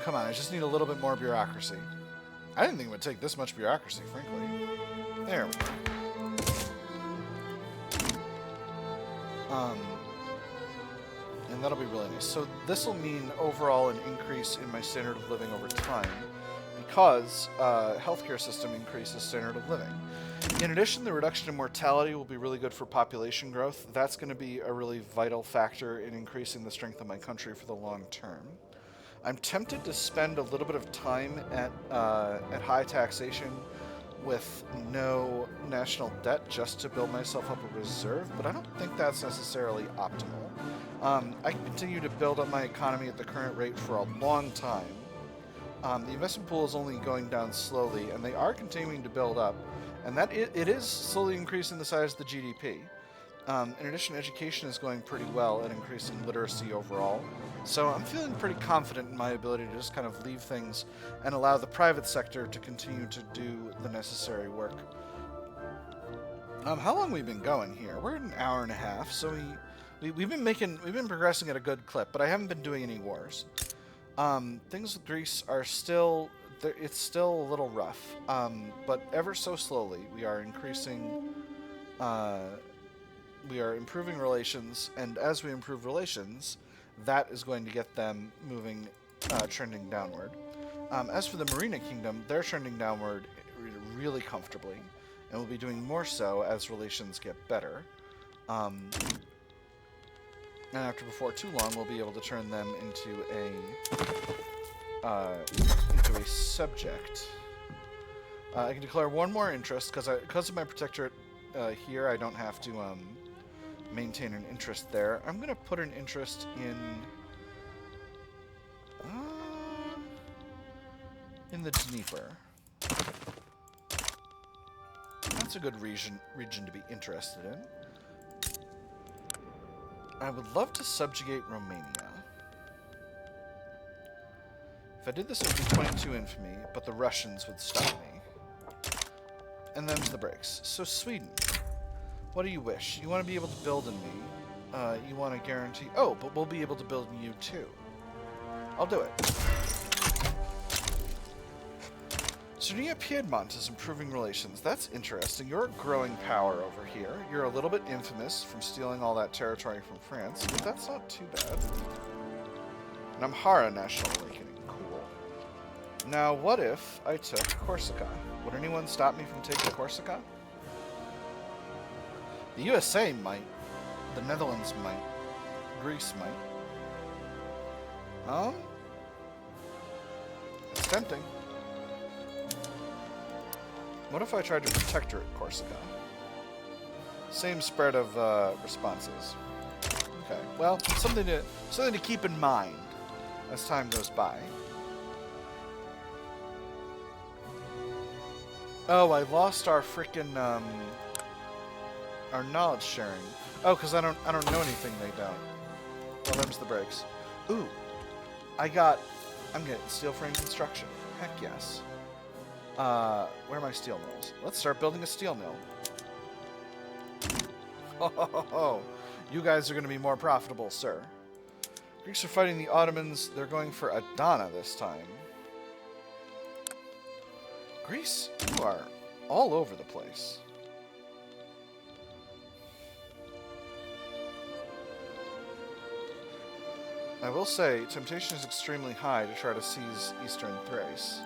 Come on, I just need a little bit more bureaucracy. I didn't think it would take this much bureaucracy, frankly. There we go. And that'll be really nice. So this will mean overall an increase in my standard of living over time, because healthcare system increases standard of living. In addition, the reduction in mortality will be really good for population growth. That's going to be a really vital factor in increasing the strength of my country for the long term. I'm tempted to spend a little bit of time at high taxation with no national debt just to build myself up a reserve, but I don't think that's necessarily optimal. I can continue to build up my economy at the current rate for a long time. The investment pool is only going down slowly, and they are continuing to build up, and that it is slowly increasing the size of the GDP. In addition, education is going pretty well at increasing literacy overall, so I'm feeling pretty confident in my ability to just kind of leave things and allow the private sector to continue to do the necessary work. How long have we been going here? We're at an hour and a half, so we've been progressing at a good clip, but I haven't been doing any wars. Things with Greece are still, it's still a little rough, but ever so slowly we are increasing, we are improving relations, and as we improve relations, that is going to get them moving, trending downward. As for the Merina Kingdom, they're trending downward really comfortably, and will be doing more so as relations get better. And before too long, we'll be able to turn them into a subject. I can declare one more interest because of my protectorate here. I don't have to maintain an interest there. I'm going to put an interest in the Dnieper. That's a good region to be interested in. I would love to subjugate Romania. If I did this, it would be 22 infamy, but the Russians would stop me. And them's the breaks. So Sweden, what do you wish? You want to be able to build in me. You want to guarantee... Oh, but we'll be able to build in you too. I'll do it. Sardinia Piedmont is improving relations. That's interesting. You're a growing power over here. You're a little bit infamous from stealing all that territory from France, but that's not too bad. And Amhara National Awakening. Cool. Now, what if I took Corsica? Would anyone stop me from taking Corsica? The USA might. The Netherlands might. Greece might. It's tempting. What if I tried to protectorate Corsica? Same spread of responses. Okay, well, something to keep in mind as time goes by. Oh, I lost our frickin' our knowledge sharing. Oh, because I don't know anything they don't. Well, them's the breaks. Ooh, I'm getting steel frame construction. Heck yes. Where are my steel mills? Let's start building a steel mill. Oh, you guys are going to be more profitable, sir. Greeks are fighting the Ottomans. They're going for Adana this time. Greece, you are all over the place. I will say, temptation is extremely high to try to seize Eastern Thrace.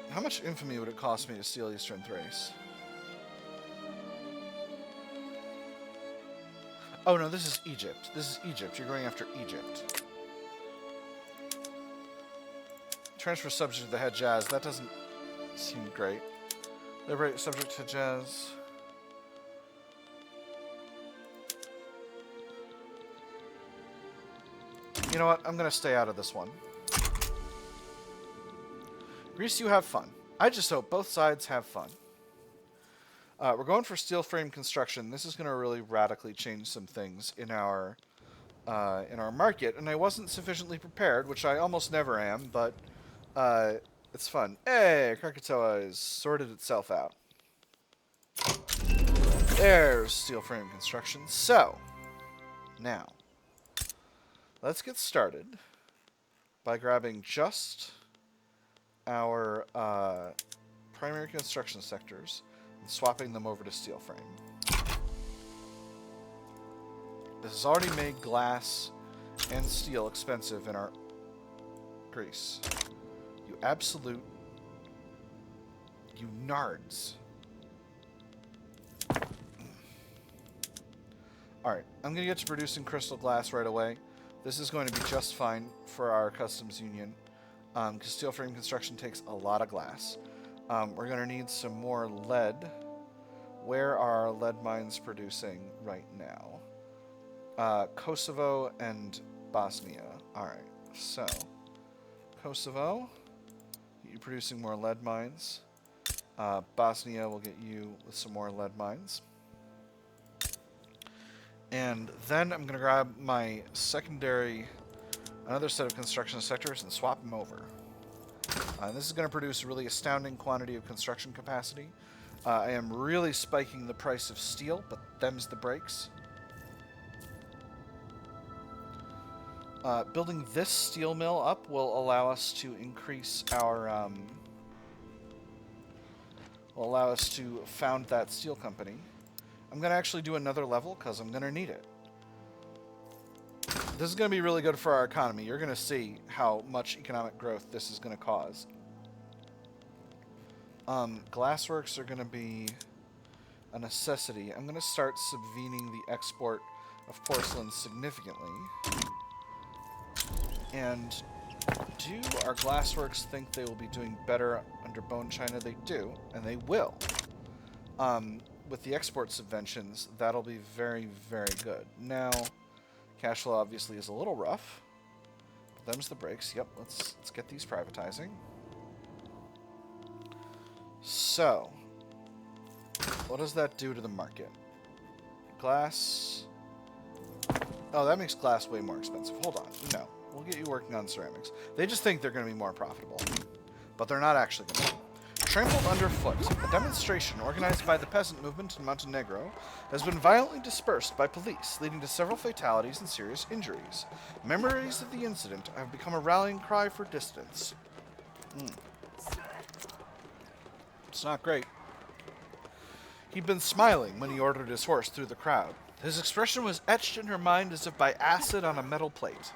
How much infamy would it cost me to steal Eastern Thrace? Oh no, this is Egypt. This is Egypt. You're going after Egypt. Transfer subject to the Hejaz. That doesn't seem great. Liberate subject to Hejaz. You know what? I'm going to stay out of this one. Greece, you have fun. I just hope both sides have fun. We're going for steel frame construction. This is going to really radically change some things in our market, and I wasn't sufficiently prepared, which I almost never am, but it's fun. Hey, Krakatoa has sorted itself out. There's steel frame construction. So, now, let's get started by grabbing just our primary construction sectors and swapping them over to steel frame. This has already made glass and steel expensive in our Greece. You absolute... you nards. Alright, I'm going to get to producing crystal glass right away. This is going to be just fine for our customs union, because steel frame construction takes a lot of glass. We're going to need some more lead. Where are our lead mines producing right now? Kosovo and Bosnia. Alright, so Kosovo, get you producing more lead mines. Bosnia will get you with some more lead mines. And then I'm going to grab my another set of construction sectors and swap them over. And this is going to produce a really astounding quantity of construction capacity. I am really spiking the price of steel, but them's the breaks. Building this steel mill up will allow us to increase our... will allow us to found that steel company. I'm going to actually do another level because I'm going to need it. This is going to be really good for our economy. You're going to see how much economic growth this is going to cause. Glassworks are going to be a necessity. I'm going to start subvening the export of porcelain significantly. And do our glassworks think they will be doing better under Bone China? They do, and they will. With the export subventions, that'll be very, very good. Now, cash flow obviously is a little rough. But them's the breaks. Yep, let's get these privatizing. So, what does that do to the market? Glass. Oh, that makes glass way more expensive. Hold on. No, we'll get you working on ceramics. They just think they're going to be more profitable. But they're not actually going to be. Trampled underfoot, a demonstration organized by the peasant movement in Montenegro has been violently dispersed by police, leading to several fatalities and serious injuries. Memories of the incident have become a rallying cry for dissidents. It's not great. He'd been smiling when he ordered his horse through the crowd. His expression was etched in her mind as if by acid on a metal plate.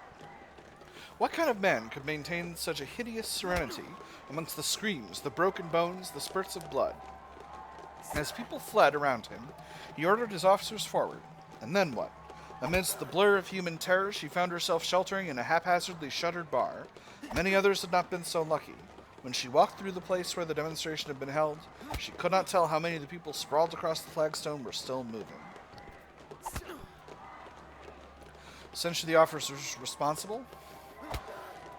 What kind of man could maintain such a hideous serenity amongst the screams, the broken bones, the spurts of blood? As people fled around him, he ordered his officers forward. And then what? Amidst the blur of human terror, she found herself sheltering in a haphazardly shuttered bar. Many others had not been so lucky. When she walked through the place where the demonstration had been held, she could not tell how many of the people sprawled across the flagstone were still moving. Essentially, the officers responsible.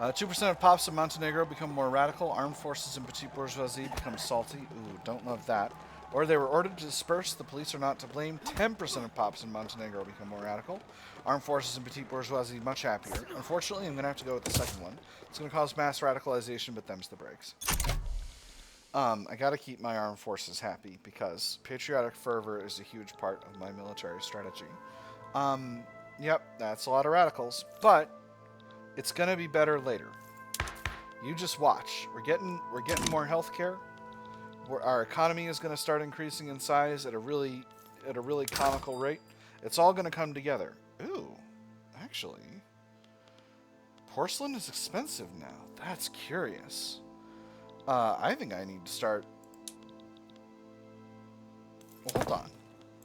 2% of pops in Montenegro become more radical. Armed forces and petite bourgeoisie become salty. Ooh, don't love that. Or they were ordered to disperse. The police are not to blame. 10% of pops in Montenegro become more radical. Armed forces and petite bourgeoisie much happier. Unfortunately, I'm going to have to go with the second one. It's going to cause mass radicalization, but them's the breaks. I got to keep my armed forces happy because patriotic fervor is a huge part of my military strategy. Yep, that's a lot of radicals, but it's going to be better later. You just watch. We're getting more healthcare. Our economy is going to start increasing in size at a really comical rate. It's all going to come together. Ooh, actually, porcelain is expensive now. That's curious. I think I need to start. Well,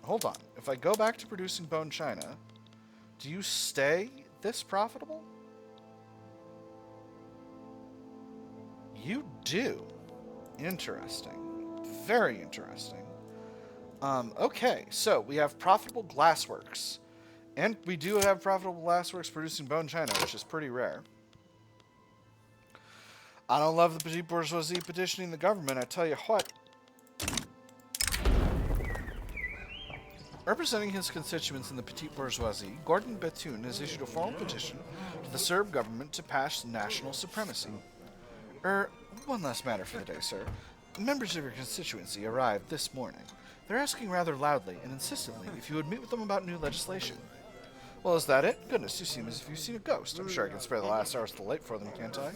hold on. If I go back to producing bone china, do you stay this profitable? You do. Interesting. Very interesting. Okay, so we have profitable glassworks. And we do have profitable glassworks producing bone china, which is pretty rare. I don't love the petite bourgeoisie petitioning the government, I tell you what. Representing his constituents in the petite bourgeoisie, Gordon Bethune has issued a formal petition to the Serb government to pass national supremacy. One last matter for the day, sir. Members of your constituency arrived this morning. They're asking rather loudly and insistently if you would meet with them about new legislation. Well, is that it? Goodness, you seem as if you've seen a ghost. I'm sure I can spare the last hours of the light for them, can't I?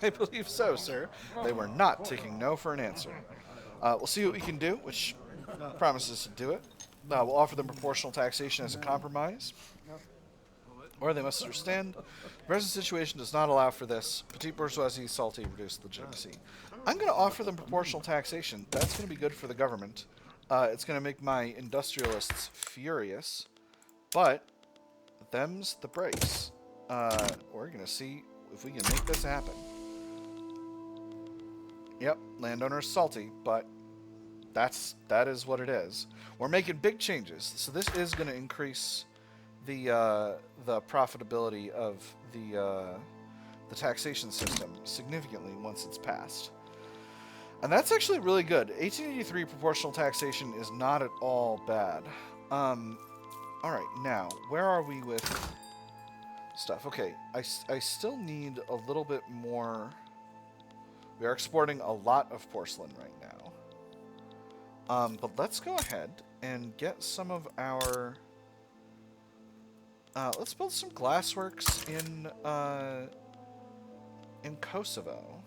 I believe so, sir. They were not taking no for an answer. We'll see what we can do, which promises to do it. We'll offer them proportional taxation as a compromise. Or they must understand, the present situation does not allow for this. Petite bourgeoisie, salty, reduced legitimacy. I'm going to offer them proportional taxation. That's going to be good for the government. It's going to make my industrialists furious. But, them's the breaks. We're going to see if we can make this happen. Yep, landowner's salty, but that is what it is. We're making big changes, so this is going to increase the profitability of the taxation system significantly once it's passed. And that's actually really good. 1883 proportional taxation is not at all bad. Alright, now, where are we with stuff? Okay, I still need a little bit more. We are exporting a lot of porcelain right now. But let's go ahead and get some of our... let's build some glassworks in Kosovo.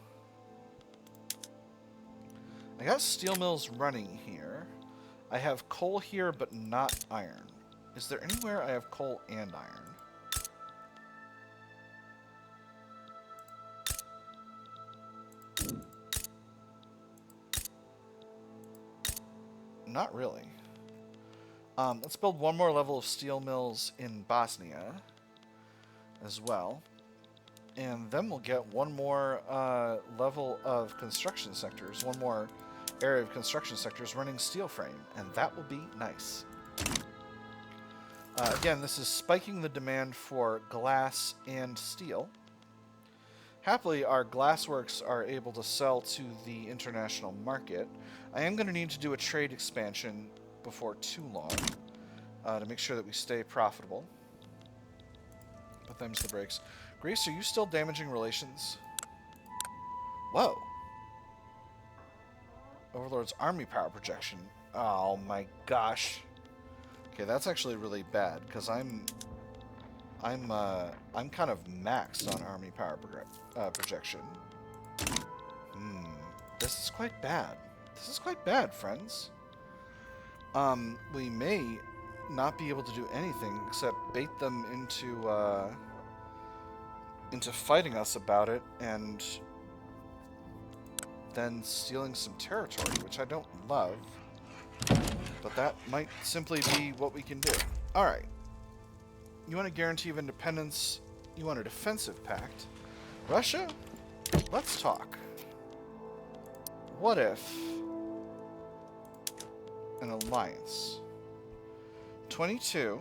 I got steel mills running here. I have coal here, but not iron. Is there anywhere I have coal and iron? Not really. Let's build one more level of steel mills in Bosnia as well. And then we'll get one more level of construction sectors, one more area of construction sectors running steel frame, and that will be nice. Again, this is spiking the demand for glass and steel. Happily, our glassworks are able to sell to the international market. I am going to need to do a trade expansion before too long to make sure that we stay profitable. But them's the breaks. Greece, are you still damaging relations? Whoa. Overlord's army power projection. Oh my gosh. Okay, that's actually really bad because I'm kind of maxed on army power projection. This is quite bad. This is quite bad, friends. We may not be able to do anything except bait them into into fighting us about it and then stealing some territory, which I don't love. But that might simply be what we can do. Alright. You want a guarantee of independence. You want a defensive pact. Russia? Let's talk. What if an alliance? 22.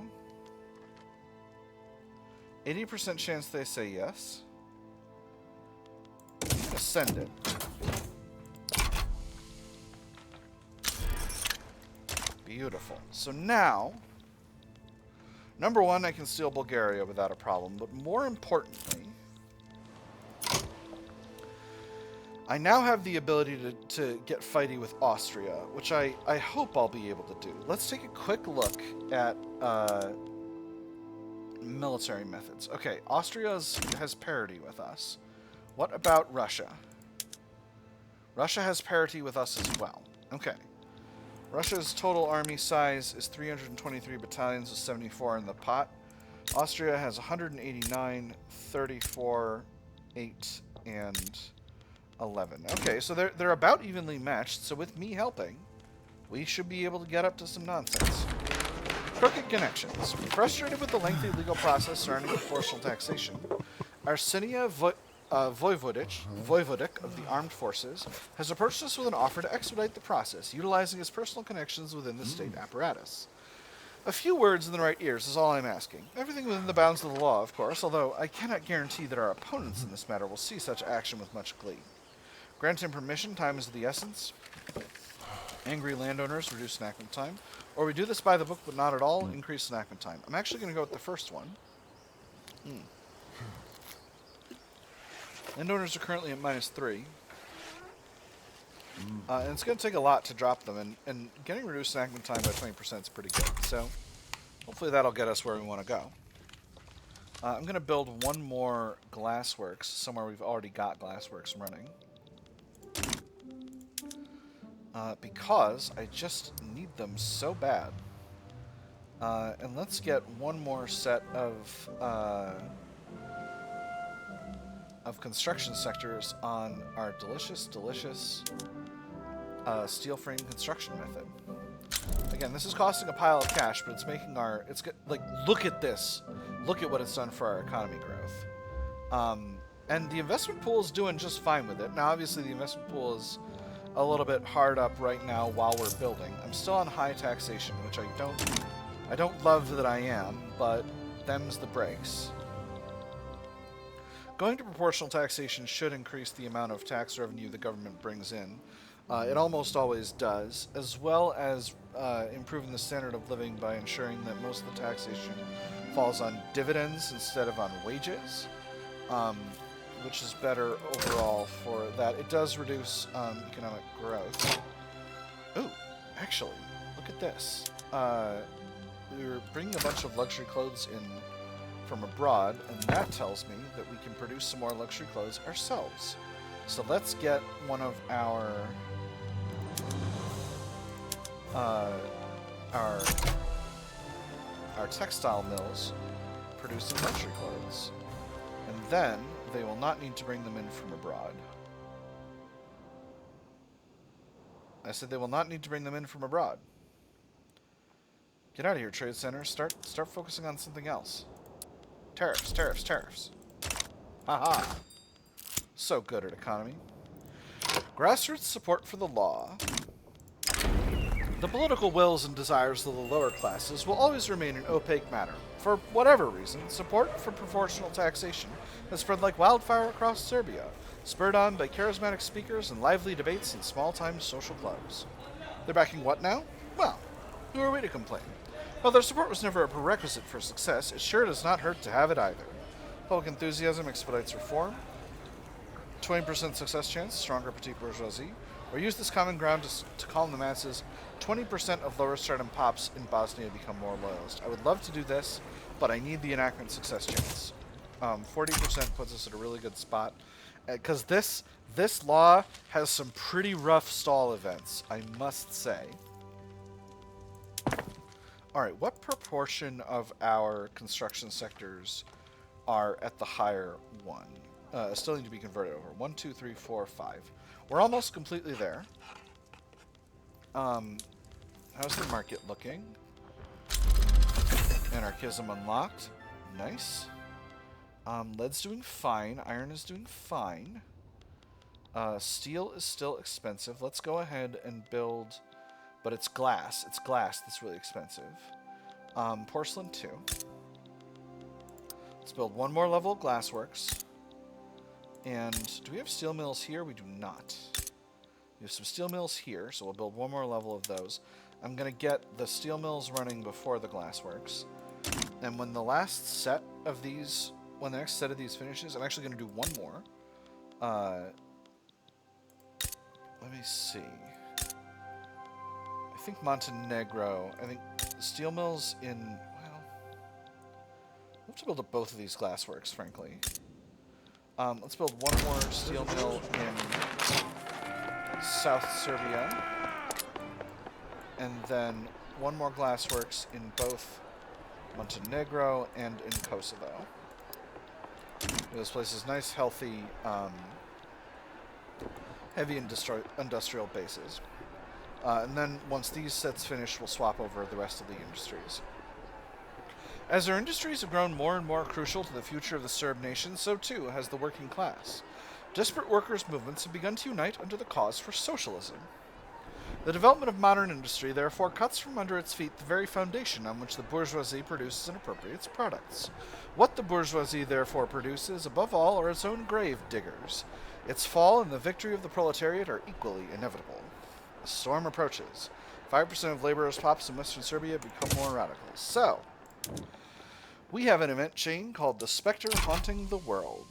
80% chance they say yes. I'm gonna send it. Beautiful. So now, number one, I can steal Bulgaria without a problem, but more importantly, I now have the ability to get fighty with Austria, which I hope I'll be able to do. Let's take a quick look at military methods. Okay, Austria has parity with us. What about Russia? Russia has parity with us as well. Okay. Russia's total army size is 323 battalions with 74 in the pot. Austria has 189, 34, 8, and 11. Okay, so they're about evenly matched, so with me helping, we should be able to get up to some nonsense. Crooked connections. Frustrated with the lengthy legal process surrounding proportional taxation, Arsenia Voivodic of the Armed Forces has approached us with an offer to expedite the process, utilizing his personal connections within the state apparatus. A few words in the right ears is all I'm asking. Everything within the bounds of the law, of course, although I cannot guarantee that our opponents in this matter will see such action with much glee. Grant him permission, time is of the essence. Angry landowners, reduce enactment time. Or we do this by the book, but not at all, increase enactment time. I'm actually going to go with the first one. Landowners are currently at -3. And it's going to take a lot to drop them, and getting reduced enactment time by 20% is pretty good. So hopefully that'll get us where we want to go. I'm going to build one more glassworks somewhere we've already got glassworks running. Because I just need them so bad. And let's get one more set of construction sectors on our delicious steel frame construction method. Again, this is costing a pile of cash, but it's making our... like, look at this. Look at what it's done for our economy growth. And the investment pool is doing just fine with it. Now, obviously, the investment pool is a little bit hard up right now while we're building. I'm still on high taxation, which I don't love that I am, but them's the breaks. Going to proportional taxation should increase the amount of tax revenue the government brings in. It almost always does, as well as improving the standard of living by ensuring that most of the taxation falls on dividends instead of on wages, which is better overall for that. It does reduce economic growth. Ooh, actually, look at this. We're bringing a bunch of luxury clothes in from abroad, and that tells me that we can produce some more luxury clothes ourselves. So let's get one of our textile mills producing luxury clothes, and then they will not need to bring them in from abroad. I said they will not need to bring them in from abroad. Get out of here, trade center. Start focusing on something else. Tariffs, tariffs, tariffs. Haha. So good at economy. Grassroots support for the law. The political wills and desires of the lower classes will always remain an opaque matter. For whatever reason, support for proportional taxation has spread like wildfire across Serbia, spurred on by charismatic speakers and lively debates in small-time social clubs. They're backing what now? Well, who are we to complain? While their support was never a prerequisite for success, it sure does not hurt to have it either. Public enthusiasm expedites reform. 20% success chance, stronger petite bourgeoisie. Or use this common ground to calm the masses. 20% of lower stratum pops in Bosnia become more loyalist. I would love to do this, but I need the enactment success chance. 40% puts us at a really good spot. Because this law has some pretty rough stall events, I must say. Alright, what proportion of our construction sectors are at the higher one. Still need to be converted over. 1, 2, 3, 4, 5. We're almost completely there. How's the market looking? Anarchism unlocked. Nice. Lead's doing fine. Iron is doing fine. Steel is still expensive. Let's go ahead and build... But it's glass. It's glass that's really expensive. Porcelain 2. Let's build one more level of glassworks. And do we have steel mills here? We do not. We have some steel mills here, so we'll build one more level of those. I'm going to get the steel mills running before the glassworks. And when the last set of these, when the next set of these finishes, I'm actually going to do one more. Let me see. I think Montenegro, I think steel mills in, well, we'll have to build up both of these glassworks, frankly. Let's build one more steel mill in South Serbia. And then one more glassworks in both Montenegro and in Kosovo. This place is nice, healthy, heavy industrial bases. And then once these sets finish, we'll swap over the rest of the industries. As our industries have grown more and more crucial to the future of the Serb nation, so too has the working class. Desperate workers' movements have begun to unite under the cause for socialism. The development of modern industry, therefore, cuts from under its feet the very foundation on which the bourgeoisie produces and appropriates products. What the bourgeoisie, therefore, produces, above all, are its own grave diggers. Its fall and the victory of the proletariat are equally inevitable. The storm approaches. 5% of laborers' pops in Western Serbia become more radical. So, we have an event chain called the Spectre Haunting the World.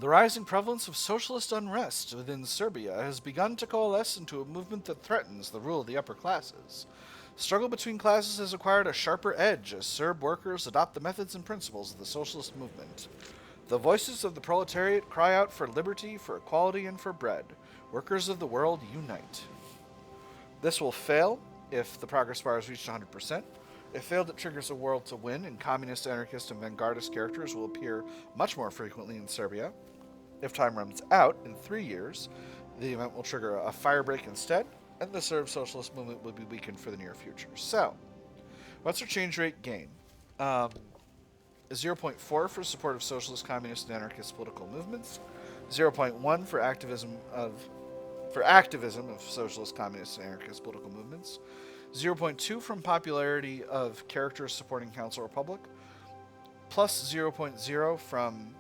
The rising prevalence of socialist unrest within Serbia has begun to coalesce into a movement that threatens the rule of the upper classes. Struggle between classes has acquired a sharper edge as Serb workers adopt the methods and principles of the socialist movement. The voices of the proletariat cry out for liberty, for equality, and for bread. Workers of the world, unite. This will fail if the progress bar is reached 100%. If failed, it triggers a world to win, and communist, anarchist, and vanguardist characters will appear much more frequently in Serbia. If time runs out, in 3 years, the event will trigger a firebreak instead, and the Serb socialist movement will be weakened for the near future. So, what's our change rate gain? 0.4 for support of socialist, communist, and anarchist political movements. 0.1 for activism of socialist, communist, and anarchist political movements. 0.2 from popularity of characters supporting Council Republic, plus 0.0 from,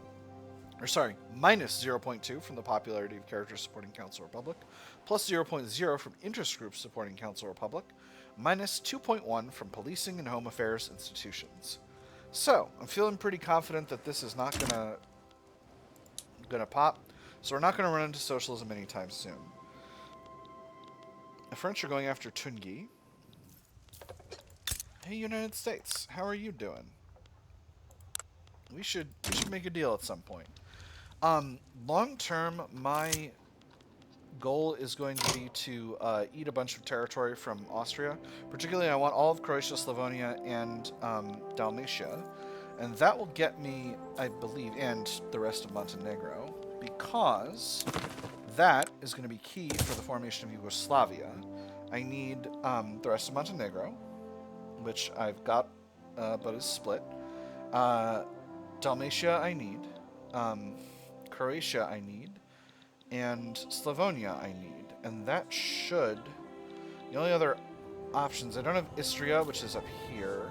minus 0.2 from the popularity of characters supporting Council Republic, plus 0.0 from interest groups supporting Council Republic, minus 2.1 from policing and home affairs institutions. So, I'm feeling pretty confident that this is not gonna pop, so we're not gonna run into socialism anytime soon. The French are going after Tungi. Hey, United States, how are you doing? We should make a deal at some point. Long term, my goal is going to be to eat a bunch of territory from Austria. Particularly, I want all of Croatia, Slavonia, and Dalmatia. And that will get me, I believe, and the rest of Montenegro, because that is going to be key for the formation of Yugoslavia. I need the rest of Montenegro, which I've got, but is split. Dalmatia I need. Croatia I need. And Slavonia I need. And that should... The only other options... I don't have Istria, which is up here.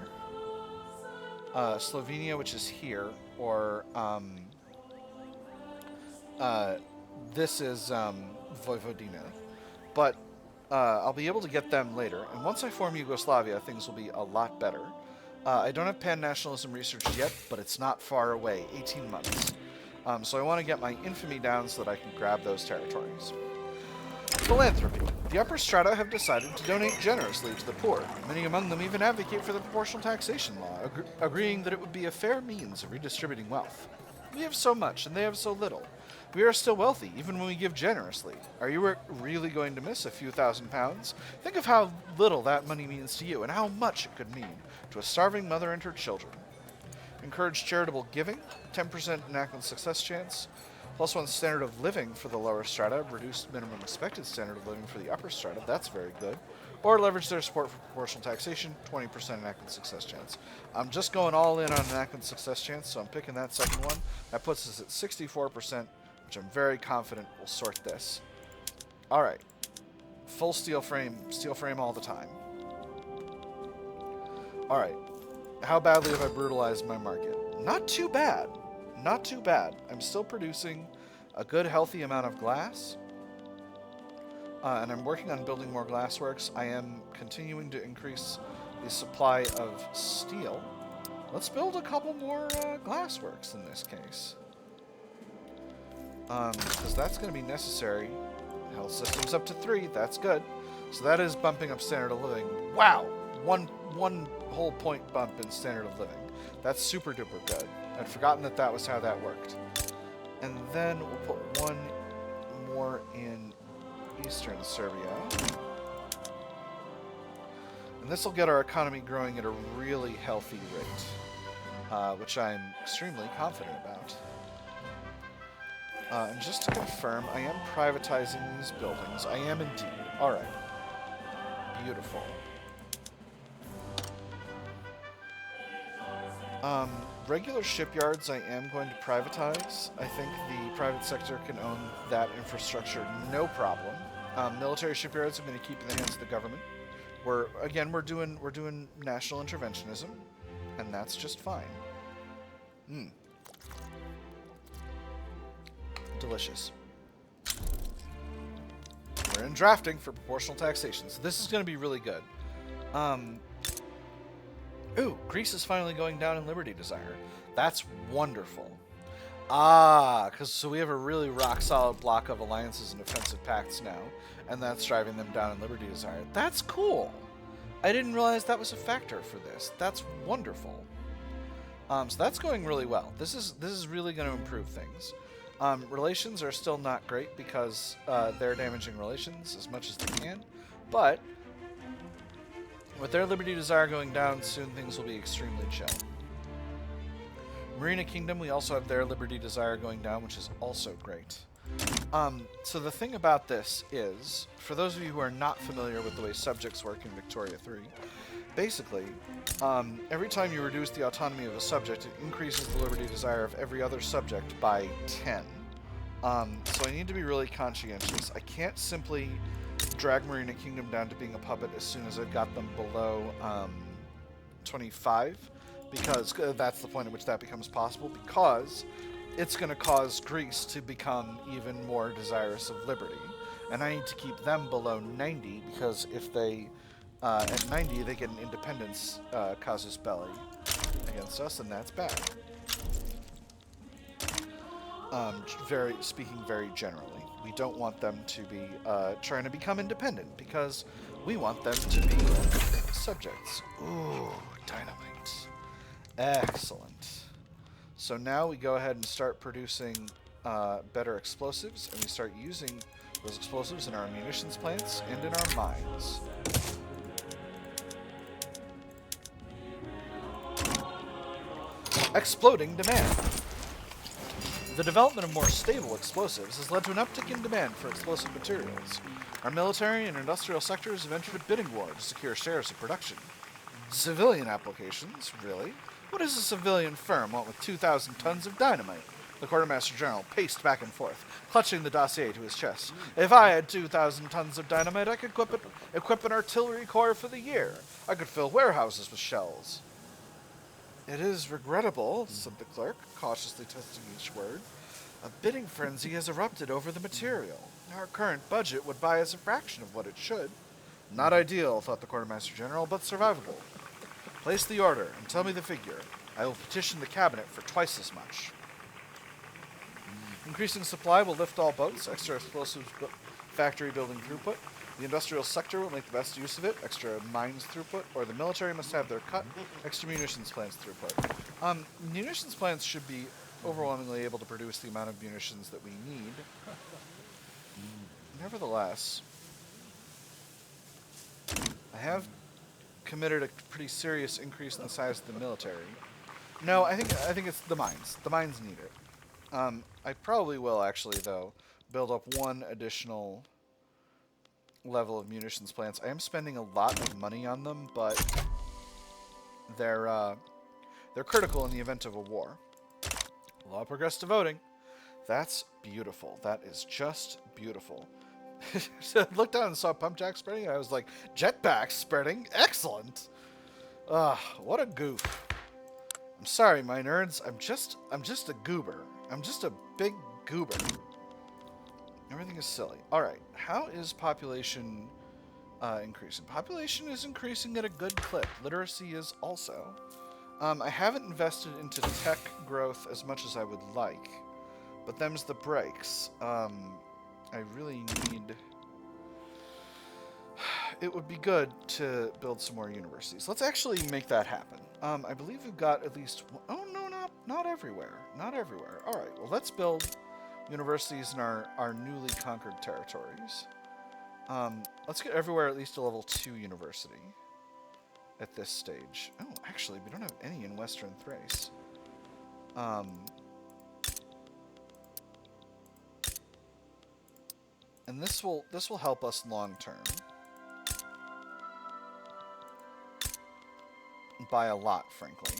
Slovenia, which is here. Or, this is, Vojvodina. But, I'll be able to get them later. And once I form Yugoslavia, things will be a lot better. I don't have pan-nationalism research yet, but it's not far away. 18 months. So I want to get my infamy down so that I can grab those territories. Philanthropy. The upper strata have decided to donate generously to the poor. Many among them even advocate for the proportional taxation law, agreeing that it would be a fair means of redistributing wealth. We have so much, and they have so little. We are still wealthy, even when we give generously. Are you really going to miss a few £1,000s? Think of how little that money means to you, and how much it could mean to a starving mother and her children. Encourage charitable giving, 10% enactment success chance, +1 standard of living for the lower strata, reduced minimum expected standard of living for the upper strata, that's very good. Or leverage their support for proportional taxation, 20% enactment success chance. I'm just going all in on enactment success chance, so I'm picking that second one. That puts us at 64%, which I'm very confident will sort this. Alright. Full steel frame all the time. Alright. How badly have I brutalized my market? Not too bad. Not too bad. I'm still producing a good, healthy amount of glass. And I'm working on building more glassworks. I am continuing to increase the supply of steel. Let's build a couple more glassworks in this case. Because that's going to be necessary. Health system's up to 3. That's good. So that is bumping up standard of living. Wow! One whole point bump in standard of living. That's super duper good. I'd forgotten that that was how that worked. And then we'll put one more in Eastern Serbia. And this will get our economy growing at a really healthy rate, which I'm extremely confident about. And just to confirm, I am privatizing these buildings. I am indeed. Alright. Beautiful. Regular shipyards I am going to privatize. I think the private sector can own that infrastructure no problem. Military shipyards I'm going to keep in the hands of the government. We're doing national interventionism, and that's just fine. Delicious. We're in drafting for proportional taxation, so this is going to be really good. Ooh, Greece is finally going down in Liberty Desire. That's wonderful. So we have a really rock-solid block of alliances and offensive pacts now, and that's driving them down in Liberty Desire. That's cool! I didn't realize that was a factor for this. That's wonderful. So that's going really well. This is really going to improve things. Relations are still not great because they're damaging relations as much as they can, but with their Liberty Desire going down, soon things will be extremely chill. Merina Kingdom, we also have their Liberty Desire going down, which is also great. So the thing about this is, for those of you who are not familiar with the way subjects work in Victoria 3, basically, every time you reduce the autonomy of a subject, it increases the Liberty Desire of every other subject by 10. So I need to be really conscientious. I can't simply drag Merina Kingdom down to being a puppet as soon as I've got them below 25, because that's the point at which that becomes possible, because it's going to cause Greece to become even more desirous of liberty. And I need to keep them below 90, because if they, at 90, they get an independence casus belli against us, and that's bad. Speaking very generally. We don't want them to be trying to become independent, because we want them to be subjects. Ooh, dynamite. Excellent. So now we go ahead and start producing better explosives, and we start using those explosives in our munitions plants and in our mines. Exploding demand. The development of more stable explosives has led to an uptick in demand for explosive materials. Our military and industrial sectors have entered a bidding war to secure shares of production. Civilian applications? Really? What does a civilian firm want with 2,000 tons of dynamite? The Quartermaster General paced back and forth, clutching the dossier to his chest. If I had 2,000 tons of dynamite, I could equip an artillery corps for the year. I could fill warehouses with shells. It is regrettable, said the clerk, cautiously testing each word. A bidding frenzy has erupted over the material. Our current budget would buy us a fraction of what it should. Not ideal, thought the Quartermaster General, but survivable. Place the order and tell me the figure. I will petition the cabinet for twice as much. Increasing supply will lift all boats, extra explosives factory building throughput. The industrial sector will make the best use of it, extra mines throughput, or the military must have their cut, extra munitions plants throughput. Munitions plants should be overwhelmingly able to produce the amount of munitions that we need. Nevertheless, I have committed a pretty serious increase in the size of the military. No, I think it's the mines. The mines need it. I probably will actually though build up one additional level of munitions plants. I am spending a lot of money on them, but they're critical in the event of a war. Law progressed to voting. That's beautiful. That is just beautiful. So I looked down and saw pump jack spreading, and I was like, jetpack spreading? Excellent! What a goof. I'm sorry, my nerds. I'm just a goober. I'm just a big goober. Everything is silly. Alright, how is population increasing? Population is increasing at a good clip. Literacy is also. I haven't invested into tech growth as much as I would like, but them's the breaks. I really need... It would be good to build some more universities. Let's actually make that happen. I believe we've got at least... Oh, no, not everywhere. Not everywhere. All right, well, let's build universities in our newly conquered territories. Let's get everywhere at least a level 2 university at this stage. Oh, actually, we don't have any in Western Thrace. And this will help us long term. By a lot, frankly.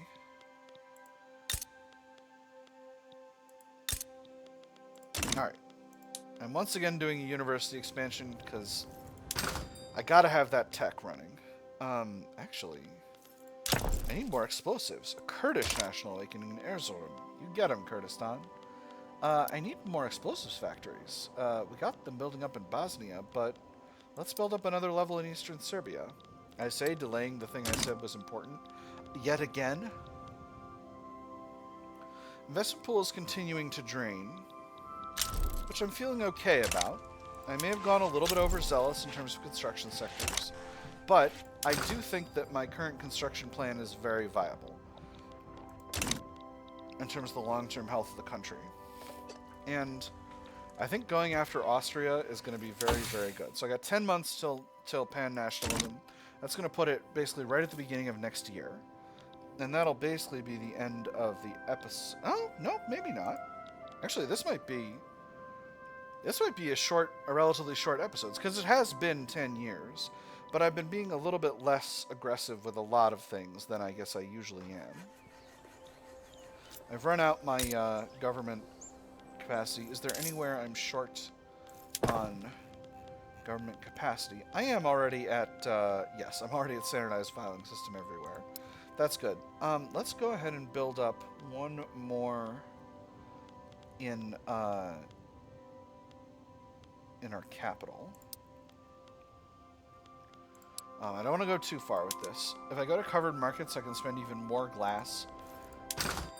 Alright. I'm once again doing a university expansion because I gotta have that tech running. Actually, I need more explosives. A Kurdish national awakening in Erzurum. You get them, Kurdistan. I need more explosives factories. We got them building up in Bosnia, but let's build up another level in eastern Serbia. I say delaying the thing I said was important. Yet again. Investment pool is continuing to drain, which I'm feeling okay about. I may have gone a little bit overzealous in terms of construction sectors, but I do think that my current construction plan is very viable in terms of the long-term health of the country. And I think going after Austria is going to be very, very good. So I got 10 months till pan-nationalism. That's going to put it basically right at the beginning of next year. And that'll basically be the end of the episode. Oh, no, maybe not. Actually, this might be a relatively short episode, because it has been 10 years. But I've been being a little bit less aggressive with a lot of things than I guess I usually am. I've run out my government capacity. Is there anywhere I'm short on government capacity? I am already at, yes, I'm already at standardized filing system everywhere. That's good. Let's go ahead and build up one more in our capital. I don't want to go too far with this. If I go to covered markets, I can spend even more glass.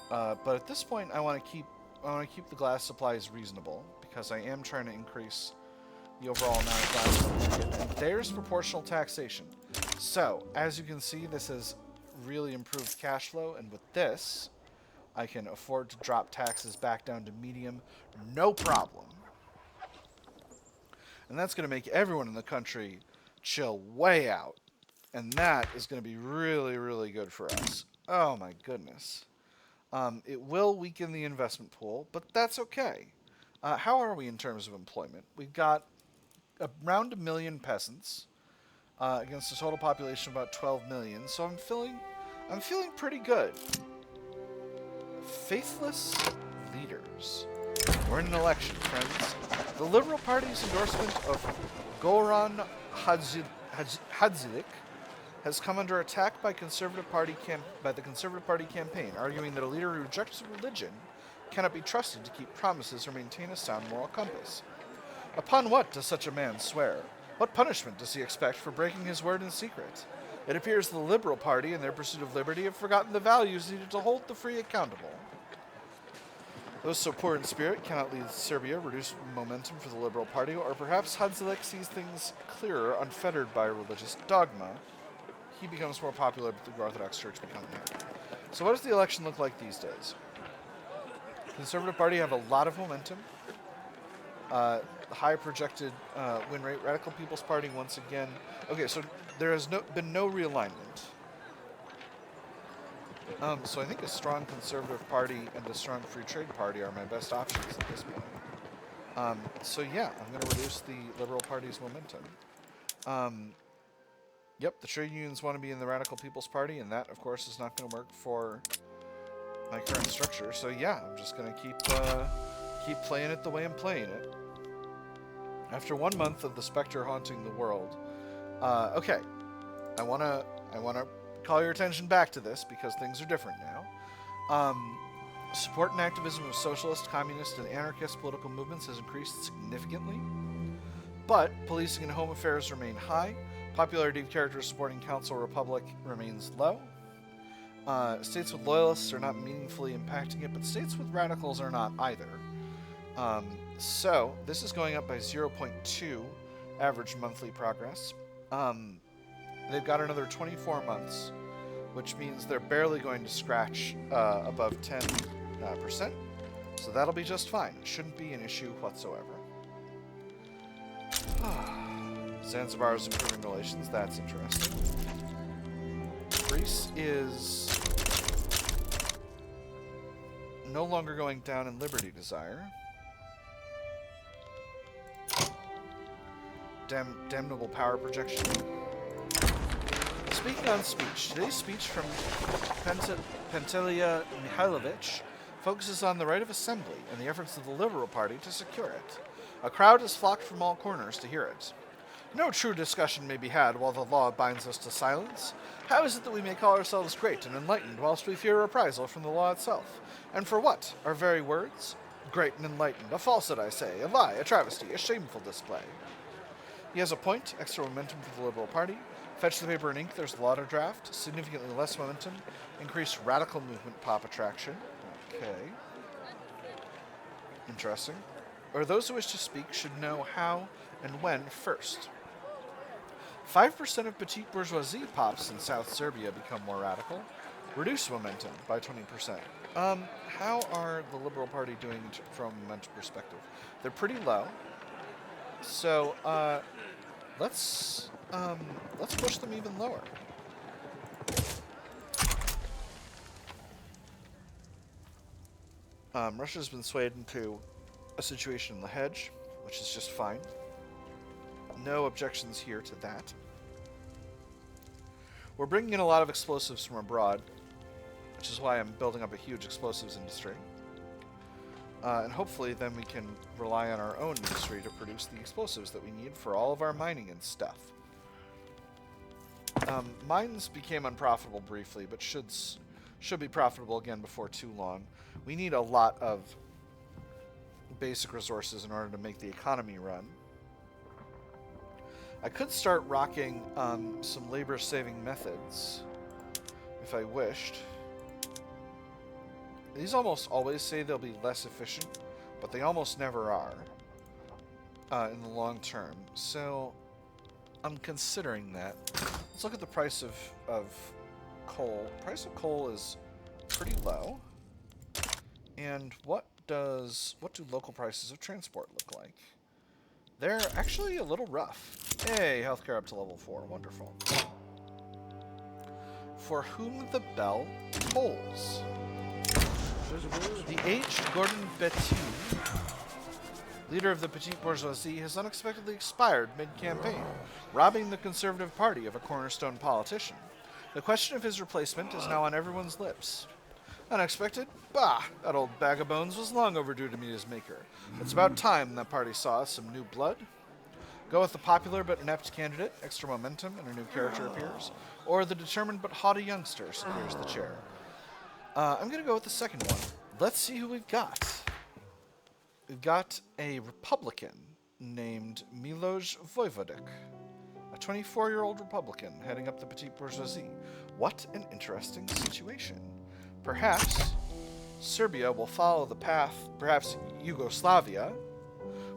But at this point, I want to keep the glass supplies reasonable, because I am trying to increase the overall amount of glass. And there's proportional taxation. So, as you can see, this has really improved cash flow, and with this, I can afford to drop taxes back down to medium, no problem. And that's going to make everyone in the country chill way out. And that is going to be really, really good for us. Oh my goodness. It will weaken the investment pool, but that's okay. How are we in terms of employment? We've got around 1 million peasants against a total population of about 12 million. So I'm feeling pretty good. Faithless leaders. We're in an election, friends. The Liberal Party's endorsement of Goran Hadzilik has come under attack by the Conservative Party campaign, arguing that a leader who rejects religion cannot be trusted to keep promises or maintain a sound moral compass. Upon what does such a man swear? What punishment does he expect for breaking his word in secret? It appears the Liberal Party, in their pursuit of liberty, have forgotten the values needed to hold the free accountable. Those so poor in spirit cannot lead Serbia, reduce momentum for the Liberal Party, or perhaps Hadzilik sees things clearer, unfettered by religious dogma. He becomes more popular, but the Orthodox Church becomes happy. So what does the election look like these days? The Conservative Party have a lot of momentum. High projected win rate. Radical People's Party once again. Okay, so there has been no realignment. So I think a strong conservative party and a strong free trade party are my best options at this point. So yeah, I'm going to reduce the Liberal Party's momentum. Yep, the trade unions want to be in the Radical People's Party, and that, of course, is not going to work for my current structure. So yeah, I'm just going to keep playing it the way I'm playing it. After 1 month of the specter haunting the world, okay, I wanna call your attention back to this because things are different now. Support and activism of socialist, communist, and anarchist political movements has increased significantly, but policing and home affairs remain high. Popularity of characters supporting Council Republic remains low. States with loyalists are not meaningfully impacting it, but states with radicals are not either. So this is going up by 0.2 average monthly progress. They've got another 24 months, which means they're barely going to scratch above 10%. So that'll be just fine. It shouldn't be an issue whatsoever. Zanzibar is improving relations. That's interesting. Greece is no longer going down in liberty desire. Damnable power projection. Speaking on speech, today's speech from Pantelia Mihailovic focuses on the right of assembly and the efforts of the Liberal Party to secure it. A crowd has flocked from all corners to hear it. No true discussion may be had while the law binds us to silence. How is it that we may call ourselves great and enlightened whilst we fear reprisal from the law itself? And for what? Our very words? Great and enlightened. A falsehood, I say. A lie, a travesty, a shameful display. He has a point. Extra momentum for the Liberal Party. Fetch the paper and ink, there's the law to draft. Significantly less momentum. Increased radical movement pop attraction. Okay. Interesting. Or those who wish to speak should know how and when first. 5% of petite bourgeoisie pops in South Serbia become more radical. Reduce momentum by 20%. How are the Liberal Party doing from a momentum perspective? They're pretty low. So, let's push them even lower. Russia's been swayed into a situation in the hedge, which is just fine. No objections here to that. We're bringing in a lot of explosives from abroad, which is why I'm building up a huge explosives industry. And hopefully then we can rely on our own industry to produce the explosives that we need for all of our mining and stuff. Mines became unprofitable briefly, but should be profitable again before too long. We need a lot of basic resources in order to make the economy run. I could start rocking some labor-saving methods if I wished. These almost always say they'll be less efficient, but they almost never are in the long term. So I'm considering that. Let's look at the price of coal. The price of coal is pretty low. And what do local prices of transport look like? They're actually a little rough. Hey, healthcare up to level 4. Wonderful. For whom the bell tolls. The aged Gordon Bettu, leader of the petite bourgeoisie, has unexpectedly expired mid-campaign, robbing the Conservative Party of a cornerstone politician. The question of his replacement is now on everyone's lips. Unexpected? Bah! That old bag of bones was long overdue to meet his maker. It's about time that party saw some new blood. Go with the popular but inept candidate, extra momentum, and a new character appears, or the determined but haughty youngster secures the chair. I'm going to go with the second one. Let's see who we've got. We've got a Republican named Miloš Vojvodic, a 24-year-old Republican heading up the petite bourgeoisie. What an interesting situation. Perhaps Serbia will follow the path, perhaps Yugoslavia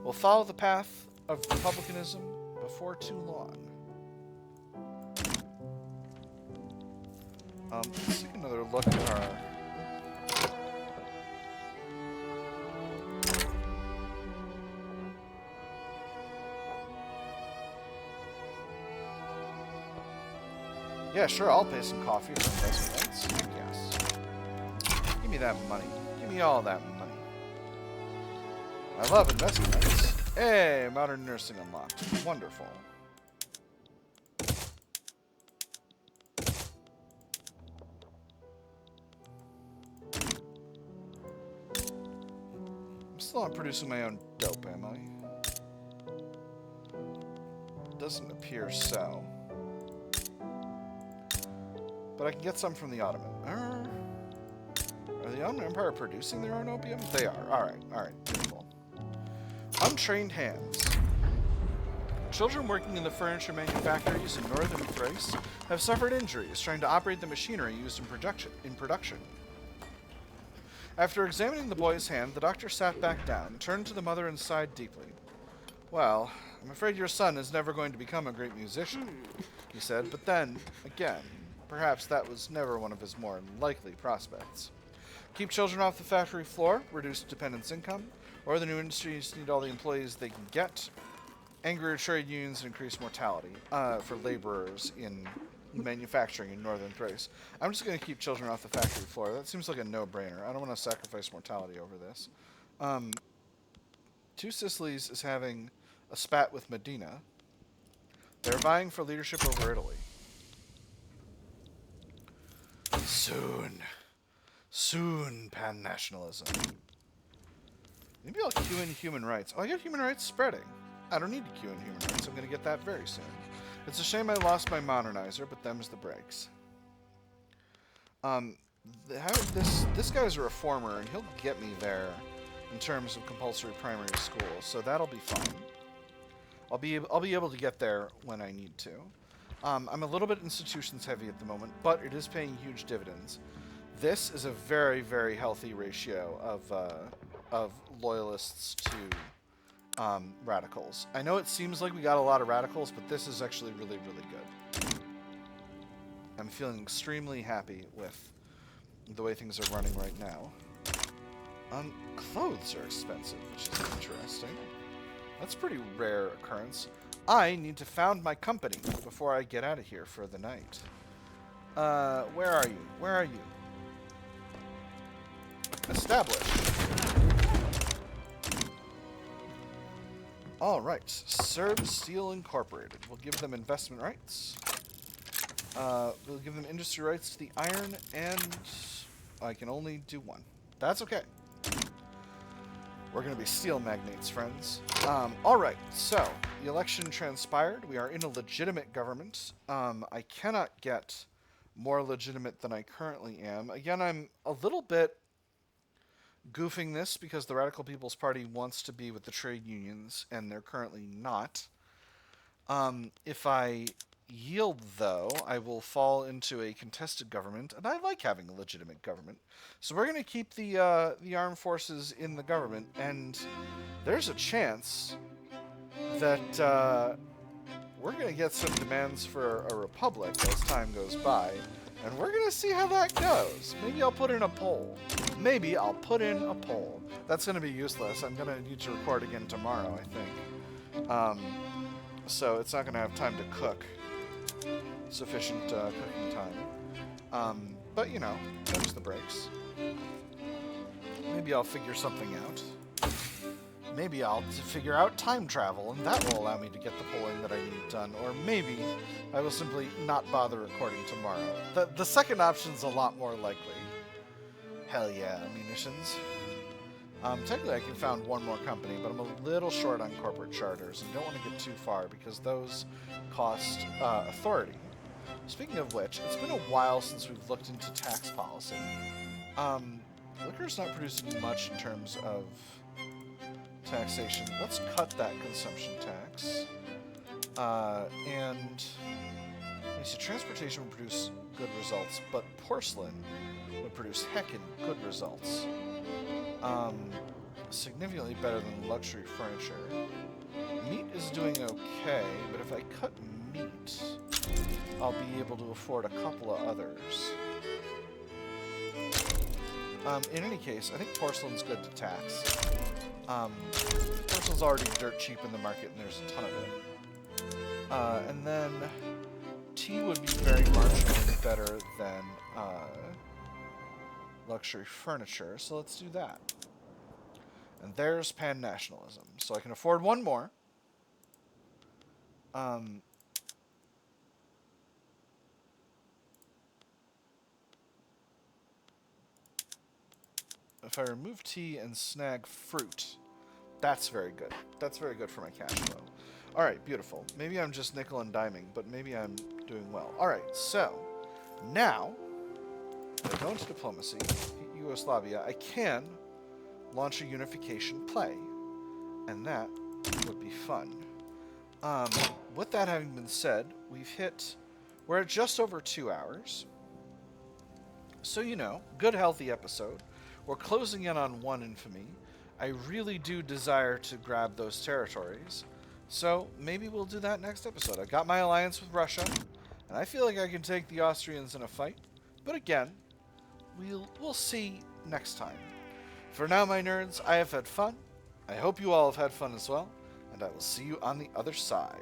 will follow the path of republicanism before too long. Let's take another look at our... Yeah, sure, I'll pay some coffee for investment rights. Heck yes. Give me that money. Give me all that money. I love investment rights. Hey, modern nursing unlocked. Wonderful. I'm still not producing my own dope, am I? Doesn't appear so. But I can get some from the Ottoman. Are the Ottoman Empire producing their own opium? They are. Alright, beautiful. Untrained hands. Children working in the furniture manufactories in northern Thrace have suffered injuries trying to operate the machinery used in production. After examining the boy's hand, the doctor sat back down, turned to the mother and sighed deeply. Well, I'm afraid your son is never going to become a great musician, he said, but then, again, perhaps that was never one of his more likely prospects. Keep children off the factory floor, reduce dependents' income, or the new industries need all the employees they can get, angrier trade unions, and increase mortality for laborers in manufacturing in northern Thrace. I'm just going to keep children off the factory floor. That seems like a no-brainer. I don't want to sacrifice mortality over this. Two Sicilies is having a spat with Medina. They're vying for leadership over Italy. Soon, pan-nationalism. Maybe I'll queue in human rights. Oh, I got human rights spreading. I don't need to queue in human rights. I'm going to get that very soon. It's a shame I lost my modernizer, but them's the breaks. This guy's a reformer, and he'll get me there in terms of compulsory primary school, so that'll be fine. I'll be able to get there when I need to. I'm a little bit institutions heavy at the moment, but it is paying huge dividends. This is a very, very healthy ratio of loyalists to radicals. I know it seems like we got a lot of radicals, but this is actually really, really good. I'm feeling extremely happy with the way things are running right now. Clothes are expensive, which is interesting. That's a pretty rare occurrence. I need to found my company before I get out of here for the night. Where are you? Where are you? Establish. Alright, Serb Steel Incorporated. We'll give them investment rights. We'll give them industry rights to the iron, and I can only do one. That's okay. We're going to be steel magnates, friends. Alright, so, the election transpired. We are in a legitimate government. I cannot get more legitimate than I currently am. Again, I'm a little bit goofing this because the Radical People's Party wants to be with the trade unions, and they're currently not. If I yield, though, I will fall into a contested government, and I like having a legitimate government. So we're going to keep the armed forces in the government, and there's a chance that we're going to get some demands for a republic as time goes by, and we're going to see how that goes. Maybe I'll put in a poll. Maybe I'll put in a poll. That's going to be useless. I'm going to need to record again tomorrow, I think. So it's not going to have time to cook. Sufficient cooking time. But, you know, them's the breaks. Maybe I'll figure something out. Maybe I'll figure out time travel, and that will allow me to get the polling that I need done. Or maybe I will simply not bother recording tomorrow. The second option's a lot more likely. Hell yeah, munitions. Technically I can found one more company, but I'm a little short on corporate charters and don't want to get too far because those cost authority. Speaking of which, it's been a while since we've looked into tax policy. Liquor's not producing much in terms of taxation. Let's cut that consumption tax. And you see, transportation would produce good results, but porcelain would produce heckin' good results. Significantly better than luxury furniture. Meat is doing okay, but if I cut meat, I'll be able to afford a couple of others. In any case, I think porcelain's good to tax. Porcelain's already dirt cheap in the market, and there's a ton of it. And then tea would be very marginally better than luxury furniture, so let's do that. And there's pan-nationalism. So I can afford one more. If I remove tea and snag fruit, that's very good. That's very good for my cash flow. Alright, beautiful. Maybe I'm just nickel and diming, but maybe I'm doing well. Alright, so now, if I go into diplomacy, Yugoslavia, I can launch a unification play. And that would be fun. With that having been said, we're at just over 2 hours. So, you know, good healthy episode. We're closing in on 1 infamy. I really do desire to grab those territories. So, maybe we'll do that next episode. I got my alliance with Russia, and I feel like I can take the Austrians in a fight. But again, we'll see next time. For now, my nerds, I have had fun. I hope you all have had fun as well, and I will see you on the other side.